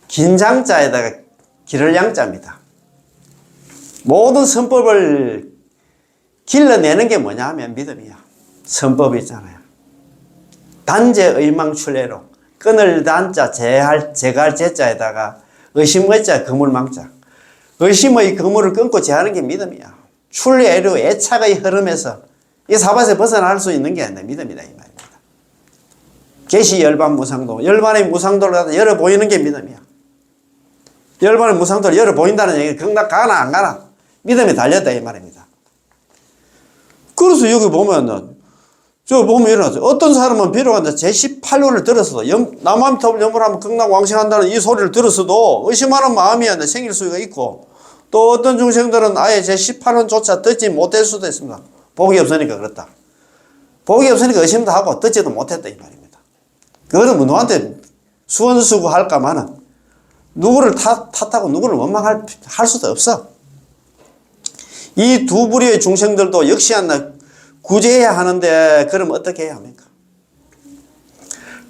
A: 긴장자에다가 기를 양자입니다. 모든 선법을 길러내는 게 뭐냐 하면 믿음이야. 선법이 있잖아요. 단재 의망출애로 끊을 단자 제갈 제자에다가 의심의 자 그물망자. 의심의 그물을 끊고 제하는 게 믿음이야. 출애로 애착의 흐름에서 이 사바세 벗어날 수 있는 게 아니라 믿음이다 이 말입니다. 계시 열반 무상도. 열반의 무상도를 갖다 열어 보이는 게 믿음이야. 열반의 무상도를 열어 보인다는 얘기는 극락 가나 안 가나 믿음에 달렸다 이 말입니다. 그래서 여기 보면은 저 보면 일어나죠. 어떤 사람은 비록 제18원을 들었어도 남한톱을 염불하면 극락 왕생한다는 이 소리를 들었어도 의심하는 마음이 생길 수가 있고, 또 어떤 중생들은 아예 제18원조차 듣지 못할 수도 있습니다. 복이 없으니까 그렇다. 복이 없으니까 의심도 하고 듣지도 못했다 이 말입니다. 그거는 뭐 너한테 수원수구할까마는 누구를 탓하고 누구를 원망할 수도 없어. 이 두 부류의 중생들도 역시 구제해야 하는데 그럼 어떻게 해야 합니까?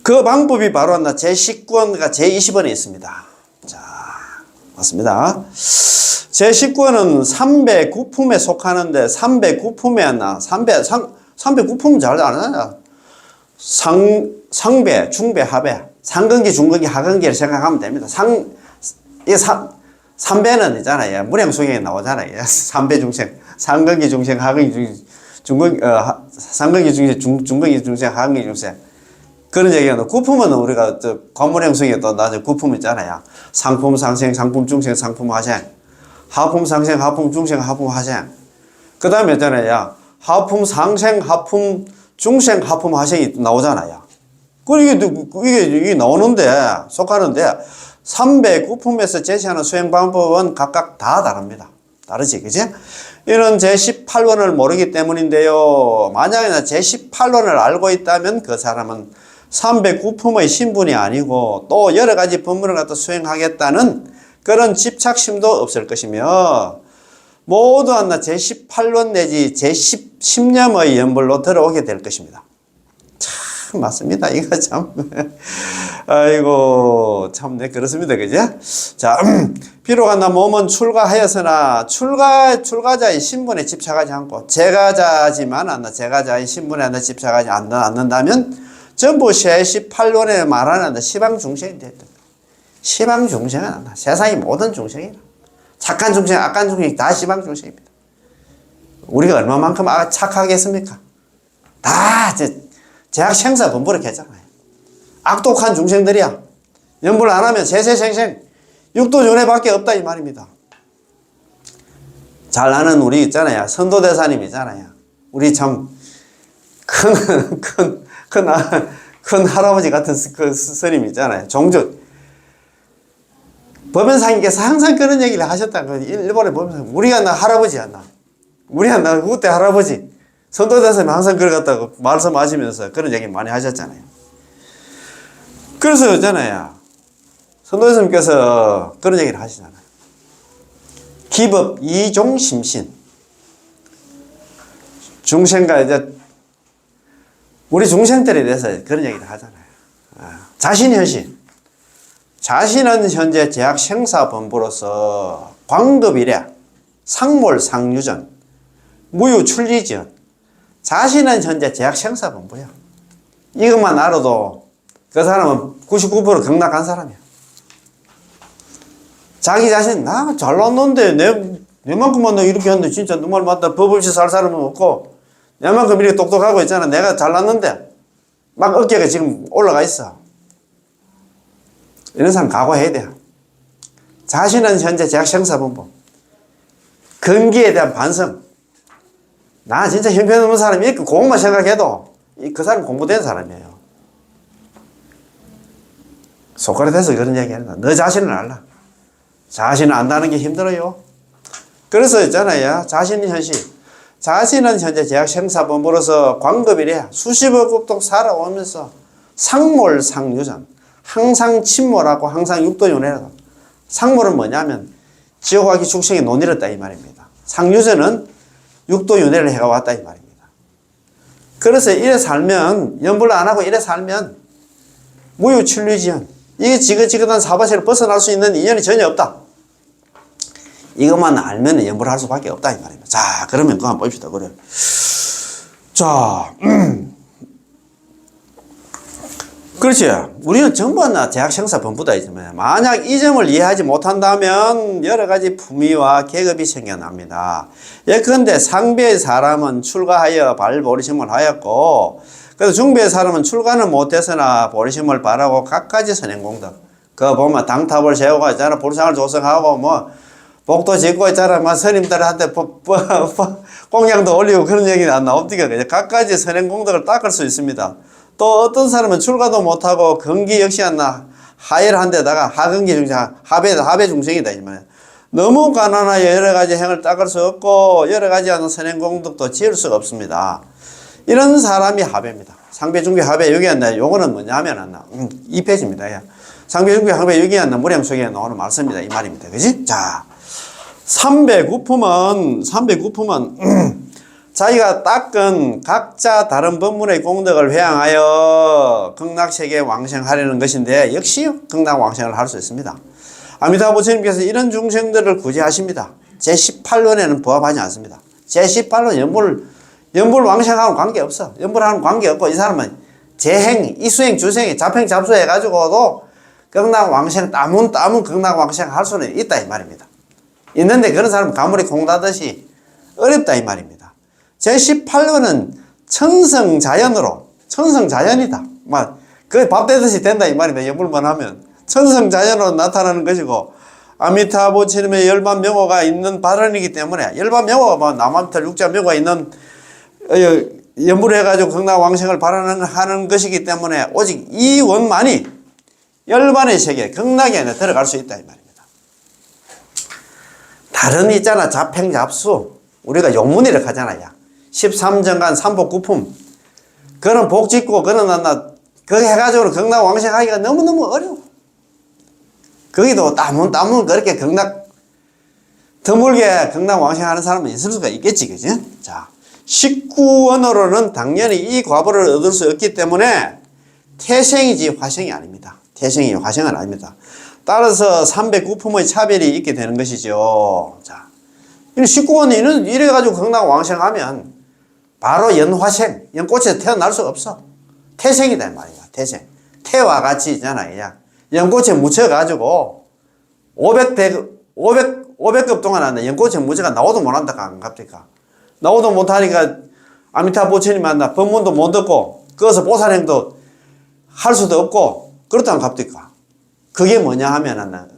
A: 그 방법이 바로 제19원과 제20원에 있습니다. 자, 맞습니다. 제19원은 309품에 속하는데 309품에 309품은 잘 아냐? 상배, 중배, 하배, 상근기, 중근기, 하근기를 생각하면 됩니다. 삼배는 있잖아요. 무량수경에 나오잖아요. 삼배 중생, 상근기 중생, 하근기 중생, 상근기 중생, 중근기 중생, 하근기 중생. 그런 얘기가 구품은 우리가 관무량수경에 또 나중에 구품 있잖아요. 상품 상생, 상품 중생, 상품 하생. 하품 상생, 하품 중생, 하품 하생. 그 다음에 있잖아요. 하품 상생, 하품 중생, 하품 하생이 나오잖아요. 이게 나오는데, 속하는데, 309품에서 제시하는 수행 방법은 각각 다 다릅니다. 다르지, 그지? 이런 제18원을 모르기 때문인데요. 만약에 제18원을 알고 있다면 그 사람은 309품의 신분이 아니고 또 여러 가지 법문을 갖다 수행하겠다는 그런 집착심도 없을 것이며, 모두 제18원 내지 제10념의 연불로 들어오게 될 것입니다. 참 맞습니다. 이거 참 아이고 참 네 그렇습니다. 그죠? 자, 비록 몸은 출가하였으나 출가자의 신분에 집착하지 않고 제가자지만 제가자의 신분에 집착하지 않는다면 전부 제18원에 말하는 시방중생이 됐다. 시방중생은 세상의 모든 중생이라. 착한 중생, 악한 중생 다 시방중생입니다. 우리가 얼마만큼 착하겠습니까? 다 제약생사 범부를 했잖아요. 악독한 중생들이야. 연불 안 하면 세세생생 육도윤회밖에 없다 이 말입니다. 잘 아는 우리 있잖아요. 선도대사님 있잖아요. 우리 참 큰 할아버지 같은 그 스님 있잖아요. 종주 법연사님께서 항상 그런 얘기를 하셨다. 일본에 보면서 우리가 할아버지야 우리가 그때 할아버지. 선도대사님 항상 그걸 갖다가 말씀하시면서 그런 얘기 많이 하셨잖아요. 그래서 있잖아요. 선도대사님께서 그런 얘기를 하시잖아요. 기법 이종심신. 중생과 우리 중생들에 대해서 그런 얘기를 하잖아요. 자신현실. 자신은 현재 제약 생사범부로서 광급이래, 상몰상유전, 무유출리전. 자신은 현재 제약 생사범부야. 이것만 알아도 그 사람은 99% 극락한 사람이야. 자기 자신, 나 잘났는데 내만큼만 이렇게 했는데 진짜 정말 맞다. 법 없이 살 사람은 없고 내만큼 이렇게 똑똑하고 있잖아. 내가 잘났는데 막 어깨가 지금 올라가 있어. 이런 사람 각오해야 돼요. 자신은 현재 제약 생사범부. 근기에 대한 반성. 나 진짜 형편없는 사람이 이렇게 공만 생각해도 그 사람 공부된 사람이에요. 소크라테스 그런 얘기 한다. 너 자신을 알라. 자신을 안다는 게 힘들어요. 그래서 있잖아요. 자신의 현실. 자신은 현재 제약 생사범부로서 광급이래. 수십억 급동 살아오면서 상몰상유전. 항상 침몰하고 항상 육도윤회라고. 상몰은 뭐냐면 지옥하기 축생에 논이었다 이 말입니다. 상유제는 육도윤회를 해왔다 이 말입니다. 그래서 이래 살면 연불 안 하고 이래 살면 무유출류지연, 이게 지긋지긋한 사바세를 벗어날 수 있는 인연이 전혀 없다. 이것만 알면 연불할 수밖에 없다 이 말입니다. 자, 그러면 그거 한번 봅시다. 그래. 자, 그렇지. 우리는 전부 다 제약생사 본부다 이지만 만약 이 점을 이해하지 못한다면 여러 가지 품위와 계급이 생겨납니다. 예컨대 상배의 사람은 출가하여 발보리심을 하였고, 그래서 중배의 사람은 출가는 못해서나 보리심을 바라고 갖가지 선행공덕. 그거 보면 당탑을 세우고 있잖아, 불상을 조성하고 뭐 복도 짓고 있잖아, 막 스님들한테 공양도 올리고 그런 얘기는 안 나옵니까? 그냥 갖가지 선행공덕을 닦을 수 있습니다. 또 어떤 사람은 출가도 못하고 근기 역시 안나 하해한 데다가 하근기 중생, 하배 중생이다 이 말이야. 너무 가난하여 여러 가지 행을 닦을 수 없고 여러 가지 하는 선행공덕도 지을 수가 없습니다. 이런 사람이 하배입니다. 상배, 중배, 하배, 여기 안나 요거는 뭐냐 하면 안나 2페이지입니다. 상배, 중배, 하배, 여기 안나 무량 속에 나오는 말씀입니다. 이 말입니다. 그지? 자, 309품은 자기가 닦은 각자 다른 법문의 공덕을 회항하여 극락세계에 왕생하려는 것인데 역시 극락왕생을 할 수 있습니다. 아미타불 부처님께서 이런 중생들을 구제하십니다. 제18원에는 부합하지 않습니다. 제18원 연불 왕생하고는 관계없어. 연불하고는 관계없고 이 사람은 재행, 이수행, 주생에 잡행, 잡수해가지고도 극락왕생, 따문 극락왕생 할 수는 있다 이 말입니다. 있는데 그런 사람은 가물이 콩 닫듯이 어렵다 이 말입니다. 제18호는 천성자연으로, 천성자연이다. 그 밥 되듯이 된다 이 말입니다. 연불만 하면. 천성자연으로 나타나는 것이고, 아미타부처님의 열반명호가 있는 발언이기 때문에, 열반명호가 뭐 남아미타 육자명호가 있는, 연불해가지고 극락왕생을 발언하는 것이기 때문에, 오직 이 원만이 열반의 세계, 극락에 안에 들어갈 수 있다 이 말입니다. 다른 있잖아, 잡행, 잡수. 우리가 용문이라고 하잖아요. 13정간 삼복 구품. 그런 복 짓고, 그런 그거 해가지고 극락왕생하기가 너무너무 어려워. 거기도 따문 그렇게 드물게 극락왕생하는 사람은 있을 수가 있겠지, 그지? 자, 19원으로는 당연히 이 과보를 얻을 수 없기 때문에 태생이지 화생이 아닙니다. 태생이 화생은 아닙니다. 따라서 309품의 차별이 있게 되는 것이죠. 자, 19원이 이래가지고 극락왕생하면 바로 연화생, 연꽃에서 태어날 수가 없어. 태생이다, 말이야, 태생. 태와 같이 있잖아요. 연꽃에 묻혀가지고 500급 동안 한다. 연꽃에 묻혀가 나오도 못한다, 안 갑니까? 나오도 못하니까 아미타 부처님 만나 법문도 못 듣고, 거기서 보살행도 할 수도 없고, 그렇다면 갑니까? 그게 뭐냐 하면은,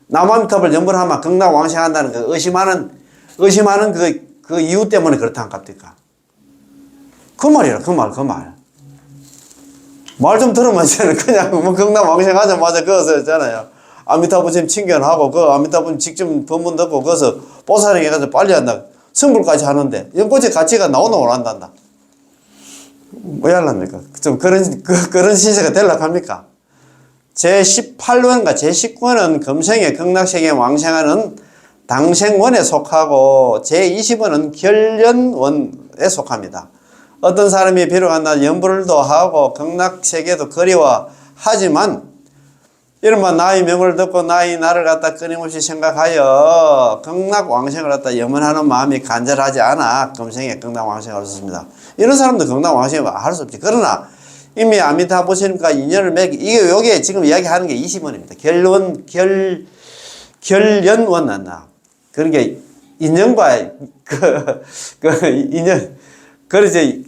A: 남아미탑을 연불하면 극락왕생한다는 그 의심하는 그 이유 때문에 그렇다면 갑니까? 그 말이라, 그 말. 말 좀 들으면 그냥 뭐 극락왕생하자마자 거기서 있잖아요. 아미타부처님 친견하고, 그 아미타부처님 직접 법문 듣고, 거기서 보살행 해가지고 빨리 한다. 성불까지 하는데, 연꽃의 가치가 나오나 못한단다. 뭐 할랍니까? 좀 그런 시세가 되려고 합니까? 제18원과 제19원은 금생의 극락세계에 왕생하는 당생원에 속하고, 제20원은 결연원에 속합니다. 어떤 사람이 비록 연불도 하고 극락세계도 그리워하지만 이른바 나의 명을 듣고 나를 갖다 끊임없이 생각하여 극락왕생을 갖다 염원하는 마음이 간절하지 않아 금생에 극락왕생을 할 수 있습니다. 이런 사람도 극락왕생을 할 수 없지. 그러나 이미 아미타 부처님과 인연을 맺기, 요게 지금 이야기하는 게 20원입니다. 결연원 난다. 그런 게 인연과 인연, 그러지,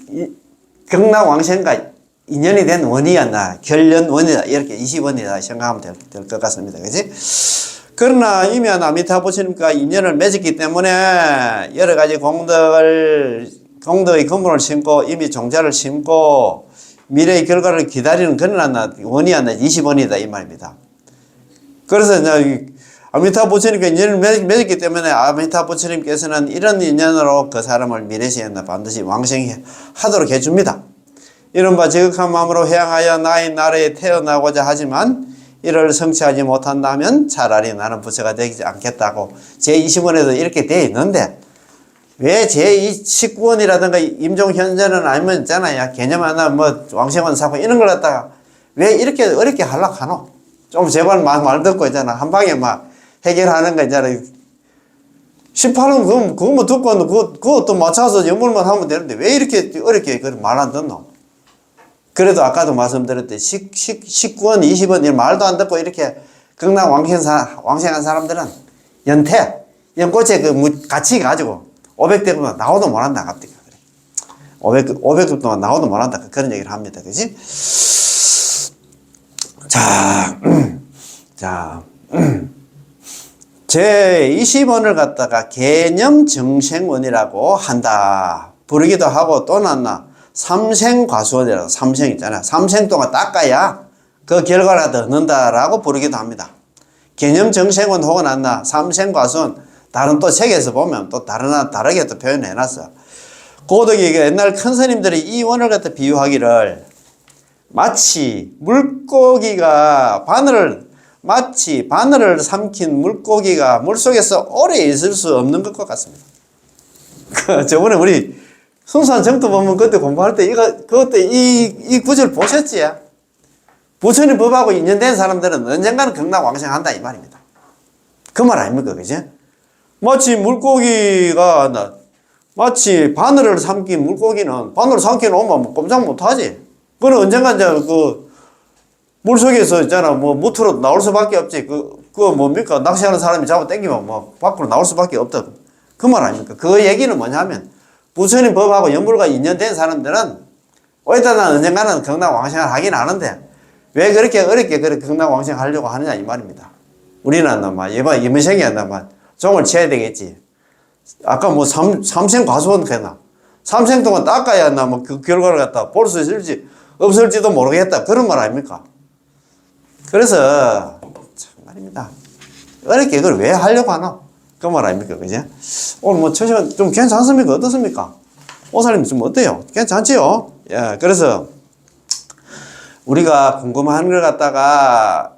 A: 극락왕생과 인연이 된 원이었나, 결연원이다, 이렇게 20원이다 생각하면 될 것 같습니다. 그지? 그러나 이미 아미타 부처님과 인연을 맺었기 때문에 여러 가지 공덕의 근본을 심고 이미 종자를 심고 미래의 결과를 기다리는 그런 원이었나, 20원이다 이 말입니다. 그래서 아미타 부처님과 인연을 맺었기 때문에 아미타 부처님께서는 이런 인연으로 그 사람을 미래시에 반드시 왕생하도록 해줍니다. 이른바 지극한 마음으로 회양하여 나의 나라에 태어나고자 하지만 이를 성취하지 못한다면 차라리 나는 부처가 되지 않겠다고 제20원에도 이렇게 돼 있는데 왜 제19원이라든가 임종현전은 아니면 있잖아요. 개념 하나 뭐 왕생원 사고 이런 걸 갖다가 왜 이렇게 어렵게 하려고 하노? 좀 제발 말 듣고 있잖아. 한 방에 막 해결하는 거 있잖아. 18원 그거 뭐 듣고 그것도 맞춰서 연물만 하면 되는데 왜 이렇게 어렵게 말 안 듣노? 그래도 아까도 말씀드렸듯이 19원, 20원 이 말도 안 듣고 이렇게 극락 왕생한 사람들은 연꽃에 그 같이 가지고 500대보다 나오도 못한다 갑자기 500급 동안 나오도 못한다 그런 얘기를 합니다. 그지? 자, 제20원을 갖다가 개념정생원이라고 한다. 부르기도 하고 또 났나 삼생과수원이라고 삼생 있잖아요. 삼생 동안 닦아야 그 결과를 얻는다라고 부르기도 합니다. 개념정생원 혹은 났나 삼생과수원 다른 또 책에서 보면 또 다르게 또 표현해 놨어. 고덕이 옛날 큰 스님들이 이 원을 갖다 비유하기를 마치 바늘을 삼킨 물고기가 물속에서 오래 있을 수 없는 것과 같습니다. 저번에 우리 순수한 정도 보면 그때 공부할 때 그때 이 구절 보셨지? 부처님 법하고 인연된 사람들은 언젠가는 극락왕생한다 이 말입니다. 그 말 아닙니까? 그지? 마치 바늘을 삼킨 물고기는 바늘을 삼켜 놓으면 꼼짝 못하지. 그는 언젠가 이제 물속에서 있잖아. 무트로 나올 수밖에 없지. 그거 뭡니까? 낚시하는 사람이 잡아 당기면 밖으로 나올 수밖에 없다. 그 말 아닙니까? 그 얘기는 뭐냐면, 부처님 법하고 연불과 인연된 사람들은, 일단 언젠가는 극락왕생을 하긴 하는데, 왜 그렇게 어렵게 극락왕생 하려고 하느냐, 이 말입니다. 우리는 이문생이 종을 쳐야 되겠지. 아까 삼생 과수원 했나? 삼생 동안 닦아야 그 결과를 갖다 볼 수 있을지, 없을지도 모르겠다. 그런 말 아닙니까? 그래서 참 말입니다. 어렵게 그걸 왜 하려고 하나? 그 말 아닙니까? 그죠? 오늘 첫 시간 좀 괜찮습니까? 어떻습니까? 오사님 좀 어때요? 괜찮지요? 예, 그래서 우리가 궁금한 걸 갖다가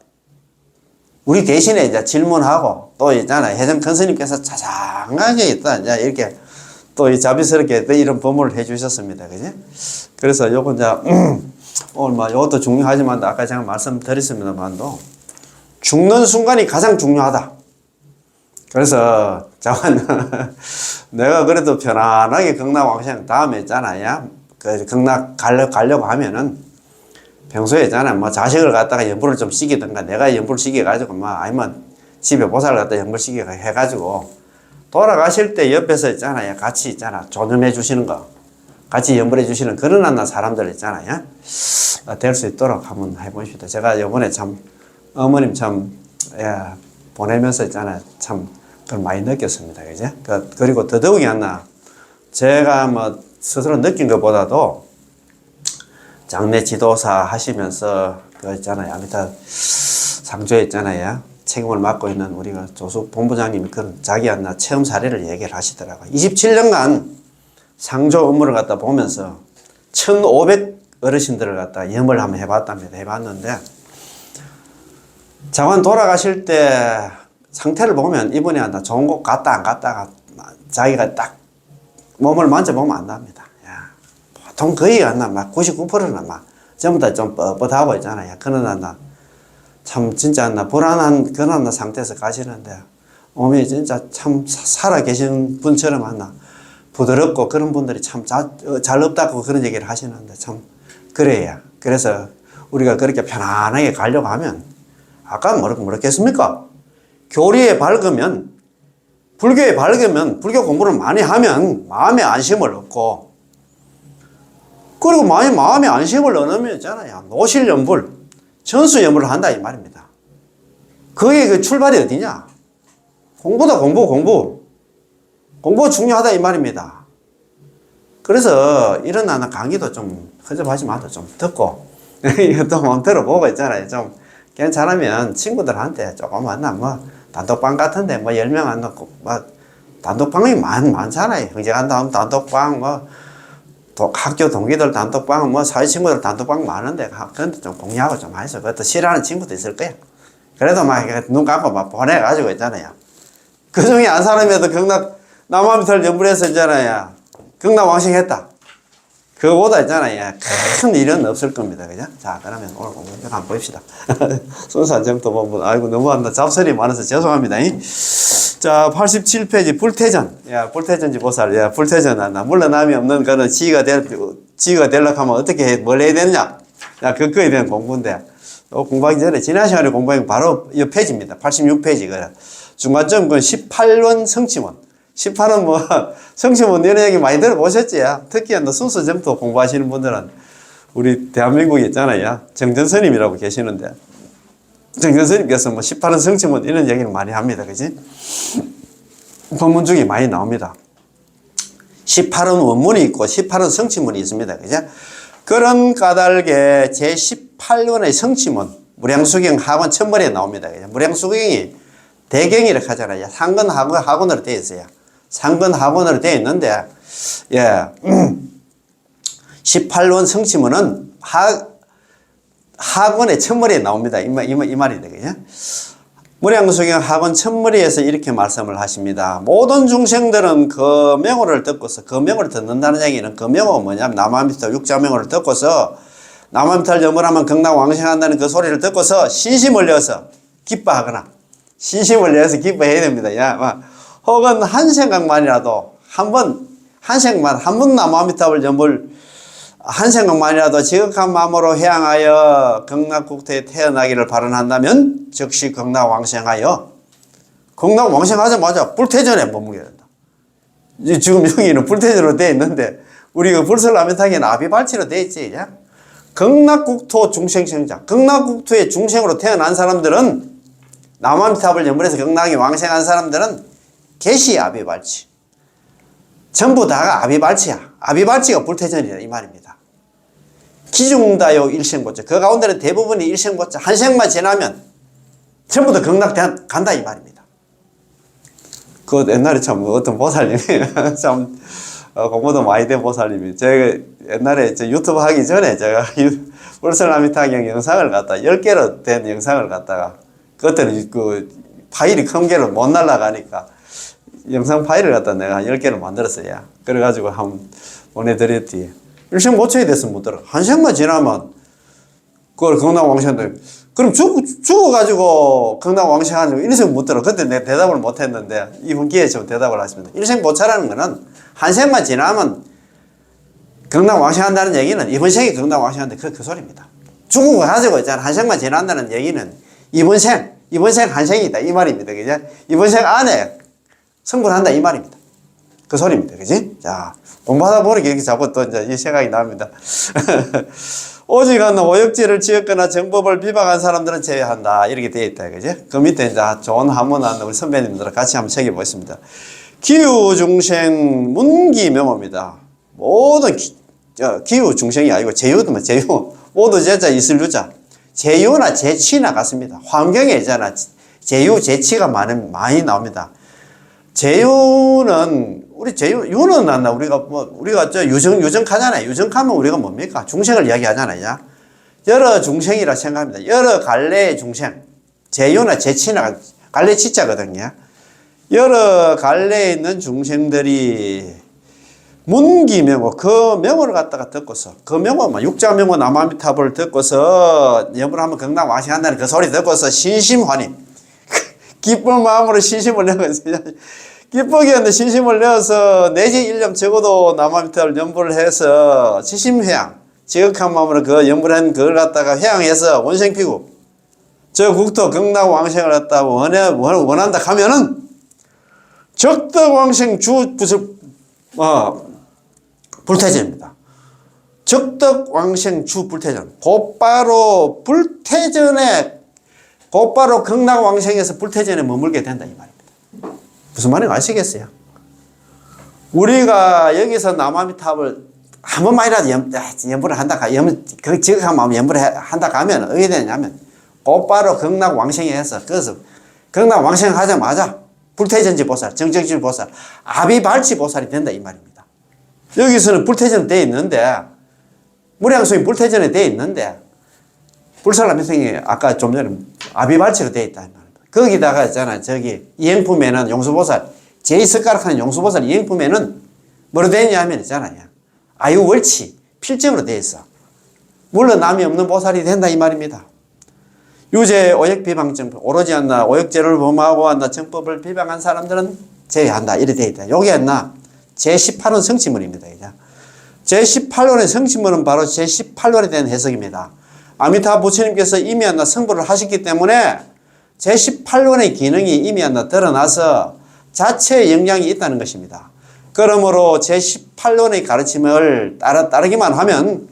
A: 우리 대신에 이제 질문하고 또 있잖아요. 혜정 큰 스님께서 자상하게 이제 이렇게 또 자비스럽게 이런 법문을 해 주셨습니다. 그지? 그래서 요거 이제 오늘 이것도 중요하지만 아까 제가 말씀드렸습니다만도 죽는 순간이 가장 중요하다. 그래서 내가 그래도 편안하게 극락왕생 다음에 있잖아요. 그 극락 가려고 하면은 평소에 있잖아요. 자식을 갖다가 연불을 좀 시키든가 내가 연불 시켜가지고 아니면 집에 보살을 갖다 연불 시켜 해가지고 돌아가실 때 옆에서 있잖아요. 같이 조념해 주시는 거. 같이 연불해 주시는 그런 사람들 있잖아요. 될 수 있도록 한번 해보십시오. 제가 요번에 어머님 보내면서 있잖아요. 그걸 많이 느꼈습니다. 그죠? 그리고 더더욱이 제가 스스로 느낀 것보다도 장례 지도사 하시면서 아미타 상조에 있잖아요. 책임을 맡고 있는 우리가 조숙 본부장님이 그런 자기 체험 사례를 얘기를 하시더라고요. 27년간 상조 업무를 갖다 보면서 1,500 어르신들을 갖다 염을 한번 해봤답니다. 해봤는데 장관 돌아가실 때 상태를 보면 이분이 좋은 곳 갔다 안 갔다가 자기가 딱 몸을 만져보면 안답니다. 보통 거의 99%는 전부 다 좀 뻣뻣하고 있잖아요. 그러나 참 진짜 불안한 그런 상태에서 가시는데 몸이 진짜 참 살아 계신 분처럼 부드럽고 그런 분들이 참 잘 없다고 그런 얘기를 하시는데 참 그래야. 그래서 우리가 그렇게 편안하게 가려고 하면 아까 뭐랬겠습니까? 교리에 밝으면 불교에 밝으면 불교 공부를 많이 하면 마음의 안심을 얻고 그리고 마음의 안심을 얻으면 있잖아요. 노실연불, 전수연불을 한다 이 말입니다. 그게 그 출발이 어디냐? 공부다 공부 중요하다 이 말입니다. 그래서 이런 강의도 좀 허접하지 마도 좀 듣고 또 뭐 들어보고 있잖아요. 좀 괜찮으면 친구들한테 조금만 단톡방 같은데 10명 안 넣고 단톡방이 많잖아요. 형제 간다 하면 단톡방 학교 동기들 단톡방, 뭐 사회 친구들 단톡방 많은데, 그런데 좀 공유하고 좀 해서, 그것도 싫어하는 친구도 있을 거야. 그래도 막 눈 감고 막 보내가지고 있잖아요. 그 중에 한 사람이라도 남아미탈 연불해서 있잖아요. 경락왕생했다. 그거보다 있잖아요. 큰 일은 없을 겁니다. 그죠? 자, 그러면 오늘 공부 한번 봅시다. 순수한 점토본부. 아이고, 너무한다. 잡설이 많아서 죄송합니다. 자, 87페이지, 불태전. 야, 불태전지 보살. 야, 불태전 한다. 물러남이 없는 거는 지가 되려고 하면 어떻게 뭘 해야 되느냐? 야, 그거에 대한 공부인데. 공부하기 전에, 지난 시간에 공부한 바로 이 페이지입니다. 86페이지. 그래. 중간점, 그 18원 성취원. 18은 뭐, 성취원 이런 얘기 많이 들어보셨지? 특히 순수 점토 공부하시는 분들은 우리 대한민국에 있잖아요. 정전스님이라고 계시는데, 정전스님께서 뭐 18은 성취원 이런 얘기를 많이 합니다. 그지? 본문 중에 많이 나옵니다. 18은 원문이 있고 18은 성취문이 있습니다. 그죠? 그런 까닭에 제18원의 성취문, 무량수경 학원 첫머리에 나옵니다. 그죠? 무량수경이 대경이라고 하잖아요. 상근 학원으로 되어 있어요. 상근 학원으로 되어 있는데, 예, 18원 성취문은 학원의 첫머리에 나옵니다. 이 말이 되겠죠. 무량수경 학원 첫머리에서 이렇게 말씀을 하십니다. 모든 중생들은 그 명호를 듣고서, 그 명호를 듣는다는 얘기는 그 명호가 뭐냐면 남아미탈 육자명호를 듣고서 남아미탈 염불하면 극락왕생한다는 그 소리를 듣고서 신심을 내어서 기뻐하거나 신심을 내어서 기뻐해야 됩니다. 야, 혹은 한 생각만이라도 한 번 남아미탑을 염불 한 생각만이라도 지극한 마음으로 해양하여 극락국토에 태어나기를 발언한다면 즉시 극락왕생하여, 극락왕생하자마자 불태전에 머물게 된다. 지금 여기는 불태전으로 되어 있는데 우리가 불설라면탕에는 아비발치로 되어 있지. 극락국토 중생생자, 극락국토의 중생으로 태어난 사람들은, 남아미탑을 염불해서 극락이 왕생한 사람들은 개시 아비발치, 전부 다가 아비발치야. 아비발치가 불태전이다 이 말입니다. 기중다요 일생고자, 그 가운데는 대부분이 일생고자, 한 생만 지나면 전부 다 극락 간다 이 말입니다. 그 옛날에 참 어떤 보살님이 참 공부도 많이 된 보살님이, 제가 옛날에 유튜브 하기 전에 제가 불설라미타경 영상을 갖다 10개로 된 영상을 갖다가, 그때는 그 파일이 큰 게로 못 날아가니까 영상 파일을 갖다 내가 10개를 만들었어요. 그래가지고 한번 보내드렸지. 일생 모처에 됐으면 못 들어. 한 생만 지나면 그걸 극락왕생한다. 그럼 죽어가지고 극락왕생하는 일생 못 들어. 그때 내가 대답을 못 했는데 이번 기회에 좀 대답을 하십니다. 일생 모처라는 거는 한 생만 지나면 극락왕생한다는 얘기는 이번 생이 극락왕생한다. 그 소리입니다. 죽은 거 가지고 있잖아. 한 생만 지난다는 얘기는 이번 생 한 생이다 이 말입니다. 그죠? 이번 생 안에 성불한다 이 말입니다. 그 소리입니다. 그지? 자, 공부하다 보니까 이렇게 자꾸 또 이제 이 생각이 납니다. 오직은 오역지를 지었거나 정법을 비방한 사람들은 제외한다. 이렇게 되어 있다. 그지? 그 밑에 이제 좋은 한문한 우리 선배님들 같이 한번 새겨보겠습니다. 기후중생 문기명호입니다. 모든 기후중생이 아니고 제유도 제유. 모두 제자 있을유자. 제유나 제치나 같습니다. 환경에 있잖아. 제유, 제치가 많이 나옵니다. 제유는, 유는 난다. 우리가 유정하잖아요. 유정하면 우리가 뭡니까? 중생을 이야기하잖아요. 여러 중생이라 생각합니다. 여러 갈래의 중생. 제유나 제치나, 갈래 치자거든요. 여러 갈래에 있는 중생들이 문기명호, 그 명호를 갖다가 듣고서, 그 명호, 육자명호 남아미탑을 듣고서, 염불하면 극락왕생한다는 그 소리 듣고서 신심환희, 기쁜 마음으로 신심을 내고 있어요. 기쁘게 하는데 신심을 내어서 내지 일념 적어도 남아미탑을 염불을 해서 지심회양, 지극한 마음으로 그 염불한 그걸 갖다가 회양해서 원생피구, 저 국토 극락왕생을 갖다가 원한다 하면은 적덕왕생 불태전입니다. 적덕왕생 불태전. 곧바로 극락왕생에서 불태전에 머물게 된다 이 말입니다. 무슨 말인지 아시겠어요? 우리가 여기서 남아미탑을 한 번만이라도 염불을 한다, 그 지극한 마음 염불을 한다 하면 어떻게 되냐면 곧바로 극락왕생에서, 그래서 극락왕생 하자마자 불태전지 보살, 정정지 보살, 아비발치 보살이 된다 이 말입니다. 여기서는 불태전 돼 있는데, 무량수이 불태전에 돼 있는데, 불살라미성이 아까 좀 전에 아비발치로 돼 있다. 거기다가 있잖아, 저기, 이행품에는 용수보살, 제2석가락하는 용수보살 이행품에는 뭐로 되어 있냐 하면 있잖아요. 아유월치, 필정으로 되어 있어. 물론 남이 없는 보살이 된다, 이 말입니다. 유죄, 오역 비방정, 오로지 한다, 오역죄를 범하고 한다, 정법을 비방한 사람들은 제외한다. 이래 되어 있다. 요게 한다. 제18원 성취문입니다. 제18원의 성취문은 바로 제18원에 대한 해석입니다. 아미타 부처님께서 이미 한다 성불을 하셨기 때문에 제18원의 기능이 이미 한다 드러나서 자체의 영향이 있다는 것입니다. 그러므로 제18원의 가르침을 따르기만 하면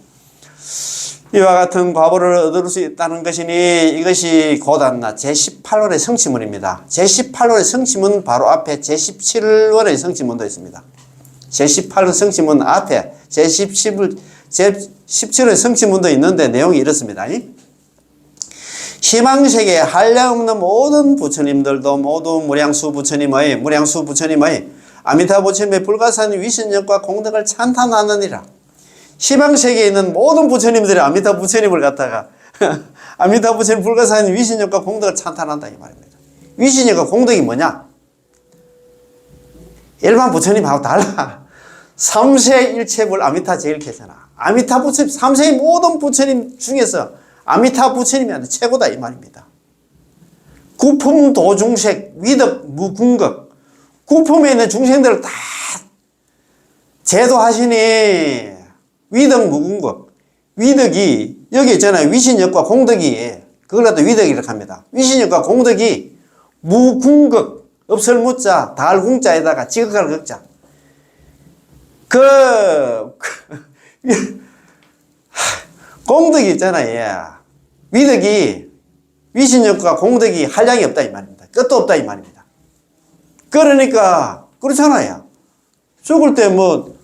A: 이와 같은 과보를 얻을 수 있다는 것이니 이것이 곧한나 제18원의 성취문입니다. 제18원의 성취문 바로 앞에 제17원의 성취문도 있습니다. 제18원 성취문 앞에 제17원의 성취문도 있는데 내용이 이렇습니다. 희망세계에 한량없는 모든 부처님들도 모두 무량수 부처님의 아미타 부처님의 불가사한 위신력과 공덕을 찬탄하느니라. 희망세계에 있는 모든 부처님들이 아미타 부처님을 갖다가 아미타 부처님 불가사한 위신력과 공덕을 찬탄한다 이 말입니다. 위신력과 공덕이 뭐냐? 일반 부처님하고 달라. 삼세일체불 아미타 제일캐잖아. 아미타 부처님, 삼세의 모든 부처님 중에서 아미타 부처님이 최고다 이 말입니다. 구품도중색 위덕 무궁극, 구품에 있는 중생들을 다 제도하시니 위덕 무궁극, 위덕이 여기 있잖아요. 위신력과 공덕이, 그걸 갖다 위덕이라고 합니다. 위신력과 공덕이 무궁극, 없을 무자 달궁자에다가 지극할 극자, 공덕이 있잖아요. 위덕이, 위신력과 공덕이 한량이 없다 이 말입니다. 끝도 없다 이 말입니다. 그러니까 그렇잖아요. 죽을 때 뭐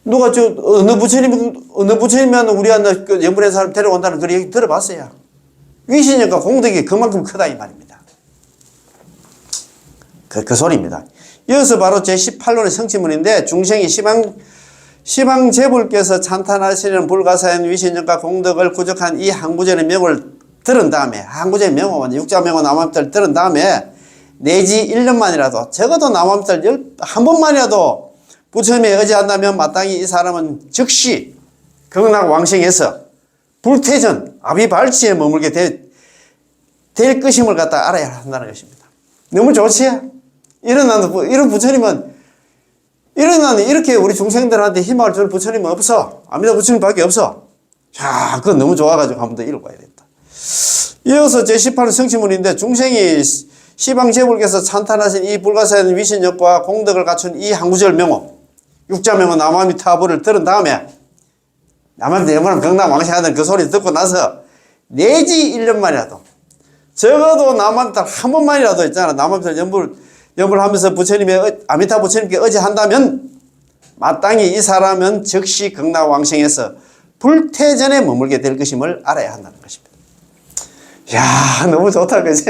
A: 누가 어느 부처님이면 우리한테 그 연불의 사람 데려온다는 그런 얘기 들어봤어요. 위신력과 공덕이 그만큼 크다 이 말입니다. 그 소리입니다. 이어서 바로 제18론의 성취문인데, 중생이 시방제불께서 찬탄하시는 불가사한 위신력과 공덕을 구족한 이 항구전의 명을 들은 다음에, 항구전의 명호, 육자명호 남암절 들은 다음에 내지 1년만이라도, 적어도 남암절 한 번만이라도 부처님에 의지한다면 마땅히 이 사람은 즉시 극락왕생해서 불태전, 아비발치에 머물게 될 것임을 갖다 알아야 한다는 것입니다. 너무 좋지? 이런 부처님은, 이렇게 우리 중생들한테 희망을 주는 부처님은 없어. 아미타 부처님밖에 없어. 자, 그건 너무 좋아가지고 한 번 더 읽어봐야겠다. 이어서 제18은 성취문인데, 중생이 시방제불께서 찬탄하신 이 불가사한 위신력과 공덕을 갖춘 이 항구절 명호, 육자명호 남아미타불을 들은 다음에, 남아미타 영원한 극락왕생하는 그 소리 듣고 나서 내지 1년만이라도, 적어도 남아미타 한 번만이라도 있잖아. 남아미타 연불하면서 아미타 부처님께 의지한다면 마땅히 이 사람은 즉시 극락왕생해서 불태전에 머물게 될 것임을 알아야 한다는 것입니다. 이야, 너무 좋다, 그지?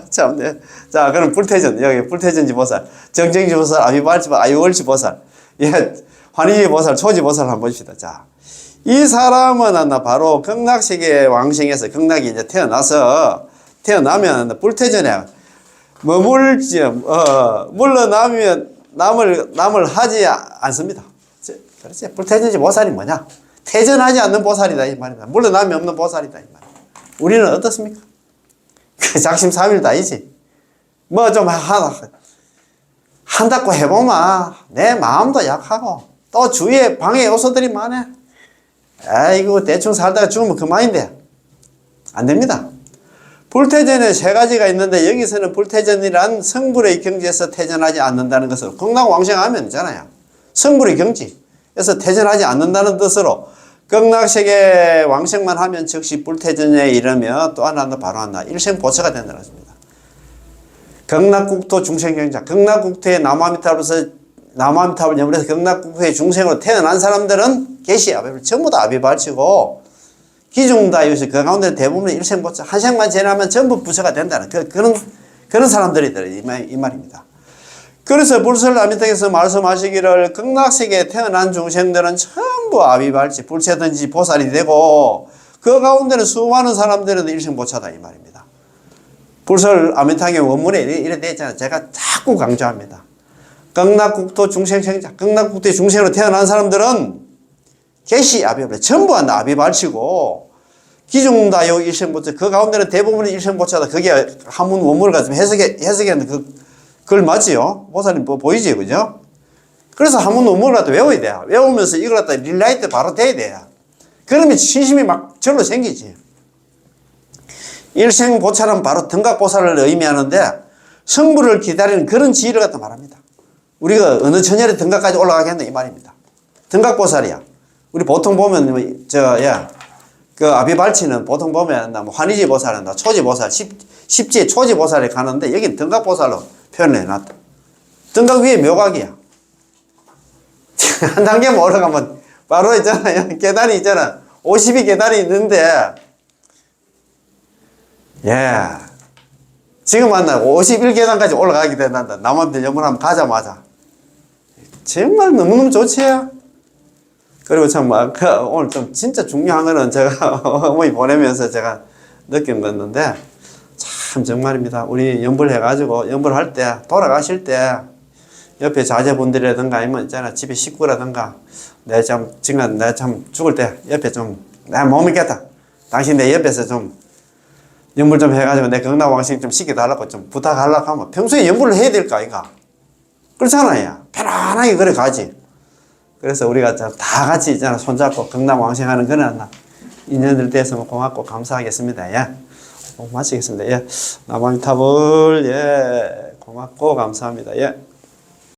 A: 참, 네. 자, 그럼 불태전, 여기 불태전지 보살, 정정지 보살, 아비발치, 아유월치 보살, 예, 환희지 보살, 초지 보살 한번 봅시다. 자, 이 사람은 바로 극락세계 왕생에서 극락이 이제 태어나면 불태전에 머물지, 물러나면 남을 하지 않습니다. 그렇지. 불태전지 보살이 뭐냐? 태전하지 않는 보살이다, 이 말입니다. 물러남이 없는 보살이다, 이 말입니다. 우리는 어떻습니까? 작심삼일도 아니지. 뭐 좀 한다고 해보면 내 마음도 약하고 또 주위에 방해 요소들이 많아. 아이고, 대충 살다가 죽으면 그만인데. 안 됩니다. 불태전에 세 가지가 있는데, 여기서는 불태전이란 성불의 경지에서 태전하지 않는다는 것으로, 극락왕생하면 있잖아요. 성불의 경지에서 태전하지 않는다는 뜻으로 극락세계 왕생만 하면 즉시 불태전에 이르며 또 하나 바로 하나 일생보처가 된다는 것입니다. 극락국토 중생경자, 극락국토에 남아미타불 연불해서 극락국토의 중생으로 태어난 사람들은 계시 아비발 전부 다 아비발치고, 기중다 요새 그 가운데 대부분은 일생보처, 한 생만 지나면 전부 부처가 된다는 그런 사람들이들 이 말입니다. 그래서 불설라미탁에서 말씀하시기를 극락세계에 태어난 중생들은 전부 아비발치, 불체든지 보살이 되고 그 가운데는 수많은 사람들은 일생보차다 이 말입니다. 불설아미탁의 원문에 이래 되어 있잖아요. 제가 자꾸 강조합니다. 극락국토 중생생자, 극락국토의 중생으로 태어난 사람들은 개시 아비발치, 전부 다 아비발치고 기중다요 일생보차, 그 가운데는 대부분은 일생보차다. 그게 한문 원문을 가지고 해석했는데 그걸 맞지요? 보살님 보이지, 그죠? 그래서 한문 원문을 갖다 외워야 돼요. 외우면서 이걸 갖다 릴라이트 바로 돼야 돼요. 그러면 신심이 막 절로 생기지. 일생보살은 바로 등각보살을 의미하는데 성부를 기다리는 그런 지혜를 갖다 말합니다. 우리가 어느 천열의 등각까지 올라가겠나 이 말입니다. 등각보살이야. 우리 보통 보면 그 아비발치는 보통 보면 환희지 보살은 초지 보살, 십지의 초지 보살에 가는데 여기는 등각보살로 표현을 해놨다. 등각 위에 묘각이야. 한 단계만 올라가면 바로 있잖아요. 계단이 있잖아. 50이 계단이 있는데, 지금 만나 51계단까지 올라가게 된단다. 남한테 연문하면 가자마자. 정말 너무너무 좋지요. 그리고 참, 오늘 좀 진짜 중요한 거는 제가 어머니 보내면서 제가 느낀 건데, 참 정말입니다. 우리 연불해가지고 연불할 때 돌아가실 때 옆에 자제분들이라든가 아니면 있잖아 집에 식구라든가 내가 참 죽을 때 옆에 좀 내가 못 믿겠다. 당신 내 옆에서 좀 연불 좀 해가지고 내 극락왕생 좀 시켜달라고 좀 부탁하려고 하면 평소에 연불을 해야 될까 이가 그렇잖아요. 편안하게 그래 가지. 그래서 우리가 다 같이 있잖아 손잡고 극락왕생하는 그런 인연들 돼서 고맙고 감사하겠습니다. 예. 마치겠습니다. 예. 나방탑을, 고맙고 감사합니다. 예.